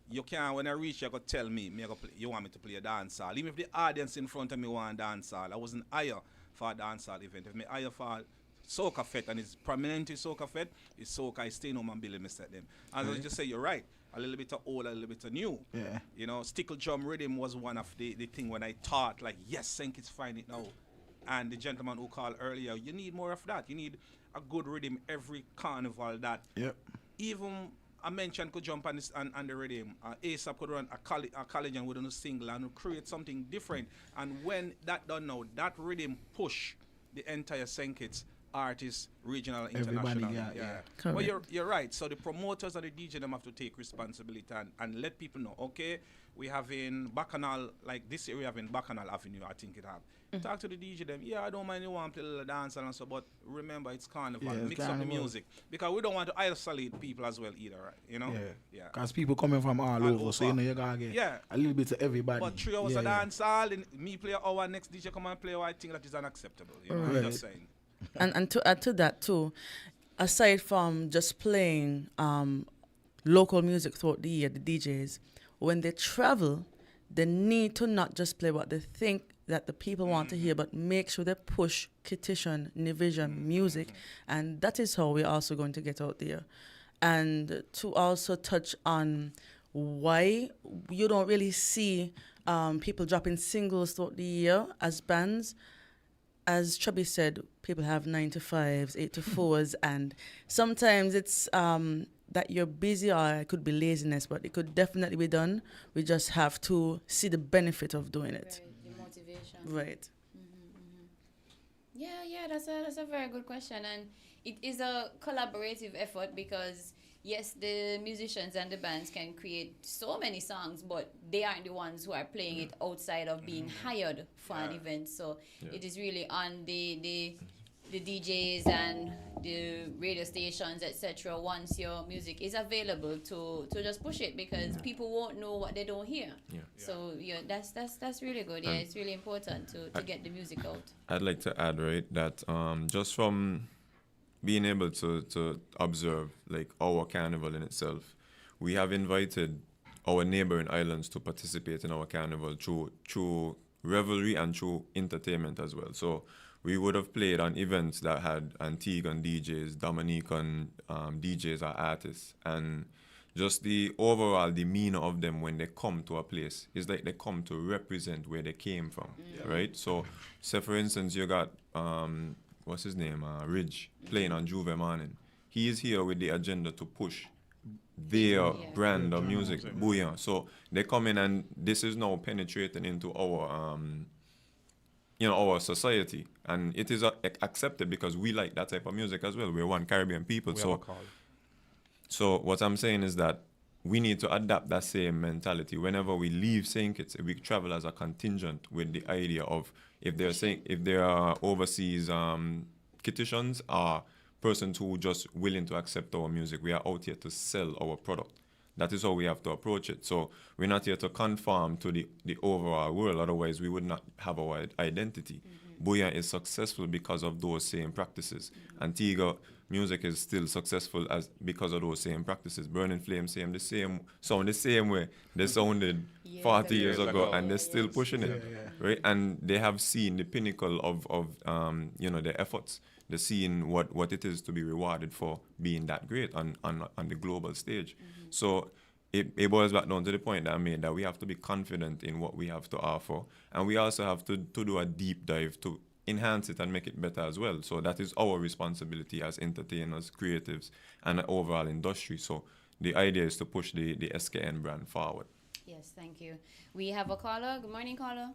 you can, when I reach, you go tell me you want me to play a dancehall. Even if the audience in front of me want dancehall, I wasn't higher for a dancehall event. If me higher for soca fet and it's prominently soca fet, it's soca, I stay home and Billy mistake them. And I just say you're right. A little bit of old, a little bit of new. Yeah. You know, stickle drum rhythm was one of the thing when I thought, like, yes, St. Kitts find it now. And the gentleman who called earlier, you need more of that. You need a good rhythm every carnival that even a mention could jump on the rhythm. ASAP could run a college and wouldn't single and create something different. And when that done now, that rhythm push the entire St. Kitts artists, regional, international. Well, you're right. So the promoters and the DJ them have to take responsibility and let people know, okay, we have in Bacchanal, like this area have in Bacchanal Avenue, I think it have. Talk to the DJ them, I don't mind you want to play a little dance and so, but remember it's carnival, mix up the music. Because we don't want to isolate people as well either, right? You know? Yeah. Because people coming from all over, so you know you gotta get a little bit of everybody. But 3 hours of dance all, and me play our next DJ come and play, I think that is unacceptable. You know, I'm just saying. And to add to that too, aside from just playing local music throughout the year, the DJs, when they travel, they need to not just play what they think that the people want to hear, but make sure they push Kittian, Nivision music, and that is how we're also going to get out there. And to also touch on why you don't really see people dropping singles throughout the year as bands. As Chubby said, people have 9 to 5s, 8 to 4s, and sometimes it's that you're busy, or it could be laziness, but it could definitely be done. We just have to see the benefit of doing it. Right, the motivation. Right. Yeah, that's a very good question, and it is a collaborative effort because yes, the musicians and the bands can create so many songs, but they aren't the ones who are playing it outside of being hired for an event. So it is really on the DJs and the radio stations, etc. Once your music is available to just push it, because people won't know what they don't hear. So that's really good. It's really important to get the music out. I'd like to add, right, that just from being able to observe like our carnival in itself, we have invited our neighboring islands to participate in our carnival through revelry and through entertainment as well. So we would have played on events that had Antiguan DJs, Dominican DJs or artists, and just the overall demeanor of them when they come to a place is like they come to represent where they came from, right? So, say for instance, you got what's his name, Ridge, playing on Juve Morning. He is here with the agenda to push their brand of music, Booyah. So they come in, and this is now penetrating into our our society, and it is accepted because we like that type of music as well. We're one Caribbean people. So what I'm saying is that we need to adapt that same mentality. Whenever we leave St. Kitts, we travel as a contingent with the idea of if there are overseas Kittitians or persons who just willing to accept our music, we are out here to sell our product. That is how we have to approach it. So we're not here to conform to the overall world, otherwise we would not have our identity. Booyah is successful because of those same practices. Antigua music is still successful because of those same practices. Burning Flame sound the same way they sounded 40 years ago, and they're still pushing it, right? And they have seen the pinnacle of their efforts. They're seeing what it is to be rewarded for being that great on the global stage. So it boils back down to the point that I made, that we have to be confident in what we have to offer, and we also have to do a deep dive to enhance it and make it better as well. So that is our responsibility as entertainers, creatives, and the overall industry. So the idea is to push the SKN brand forward. Yes, thank you. We have a caller. Good morning, caller.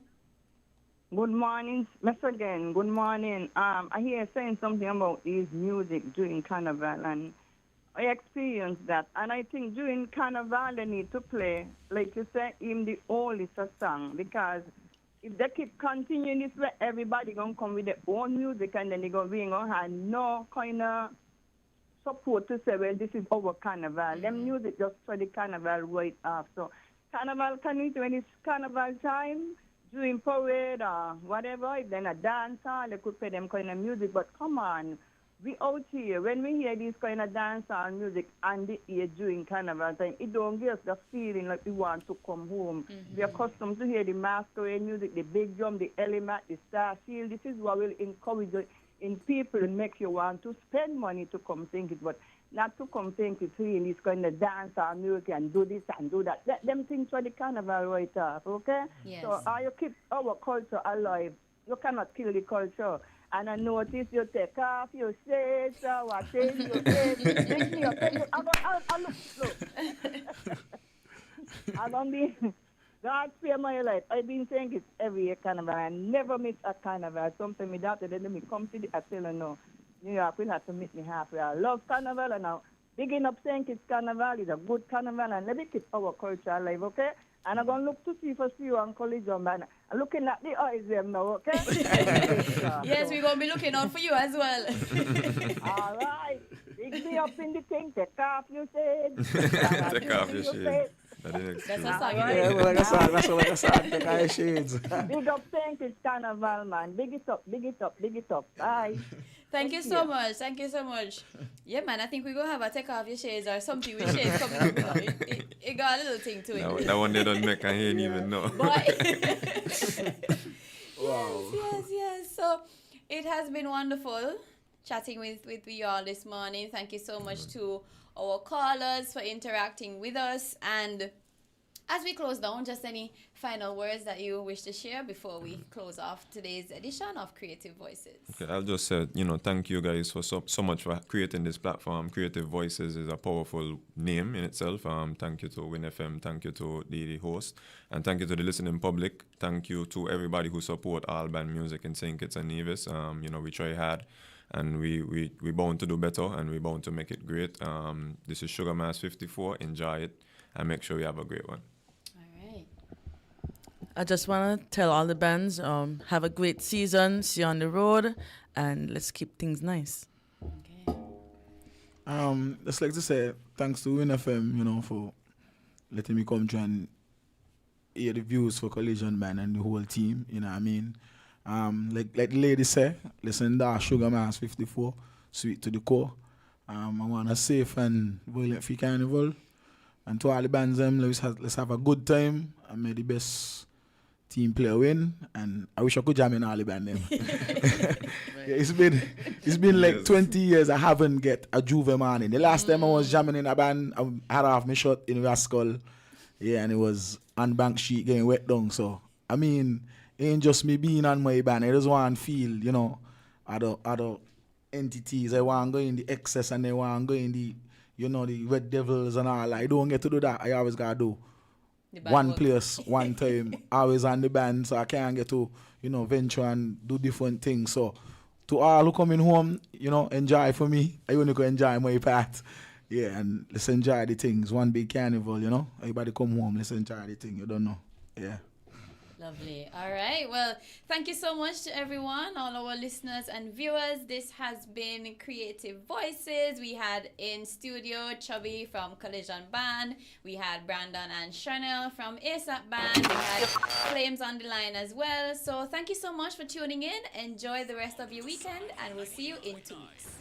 Good morning, Mr. Again. Good morning. I hear saying something about these music during Carnival, and I experienced that. And I think during Carnival they need to play, like you said, in the oldest song, because if they keep continuing this way, everybody gonna come with their own music, and then they gonna have no kind of support to say, well, this is our Carnival. Them music just for the Carnival right off. So Carnival can we do when it's Carnival time, doing parade or whatever, if they're a dance hall, they could play them kind of music. But come on, we out here, when we hear this kind of dance hall music and the ear during Carnival time, it don't give us the feeling like we want to come home. We are accustomed to hear the masquerade music, the big drum, the element, the star shield. This is what will encourage in people and make you want to spend money to come think it, but not to come think it's in this kind of dance or music and do this and do that. Let them think for the Carnival right off, okay? Yes. So you keep our culture alive. You cannot kill the culture. And I notice you take off your shades, what is your shades, make me up. I look. I'm going to be, God spare my life. I've been saying it every year Carnival. I never miss a Carnival. Something me doubt it, then me come to the, I tell you no. New York will have to meet me halfway. I love Carnival, and now bigging up St. Kitts Carnival is a good Carnival, and let me keep our culture alive, okay? And I'm going to look to see for you on College and I'm looking at the eyes them now, okay? Yes, we're going to be looking out for you as well. All right. Big me up in the thing. Take off your shades. Take off your shades. That's a song. Yeah, well, like a song. That's like a song. Take off your shades. Big up St. Kitts Carnival, man. Big it up, big it up, big it up. Bye. Thank you so much. Thank you so much. Yeah, man, I think we're going to have a take off your shades or something with shades coming up now. It got a little thing to it. That one they don't make, I ain't even know. Wow. Yes. So it has been wonderful chatting with you all this morning. Thank you so much to our callers for interacting with us. And As we close down, just any final words that you wish to share before we close off today's edition of Creative Voices? Okay, I'll just say, thank you guys for so much for creating this platform. Creative Voices is a powerful name in itself. Thank you to WinFM, thank you to the host, and thank you to the listening public. Thank you to everybody who support all band music in St. Kitts and Nevis. We try hard, and we bound to do better, and we bound to make it great. This is Sugar Mass 54. Enjoy it, and make sure you have a great one. I just want to tell all the bands, have a great season, see you on the road, and let's keep things nice. Just like to say thanks to WinFM, for letting me come try and hear the views for Collision Band and the whole team, you know what I mean? Like the lady say, listen to Sugar Mass 54, sweet to the core. I want a safe and violent free carnival. And to all the bands, let's have a good time and may the best team player win, and I wish I could jam in all the band them. It's been like 20 years I haven't get a Juve man in. The last time I was jamming in a band, I had half my shot in Rascal, and it was on bank sheet getting wet down. So I mean, it ain't just me being on my band. I just want to feel, other entities. I want to go in the excess and I want to go in the, the Red Devils and all. I don't get to do that. I always gotta do one place, one time, always on the band, so I can't get to, venture and do different things. So, to all who coming home, enjoy for me. I only go enjoy my part. Yeah, and let's enjoy the things. One big carnival, Everybody come home, let's enjoy the thing. You don't know. Yeah. Lovely. All right. Well, thank you so much to everyone, all our listeners and viewers. This has been Creative Voices. We had in studio Chubby from Collision Band. We had Brandon and Chanel from ASAP Band. We had Flames on the line as well. So thank you so much for tuning in. Enjoy the rest of your weekend, and we'll see you in 2 weeks.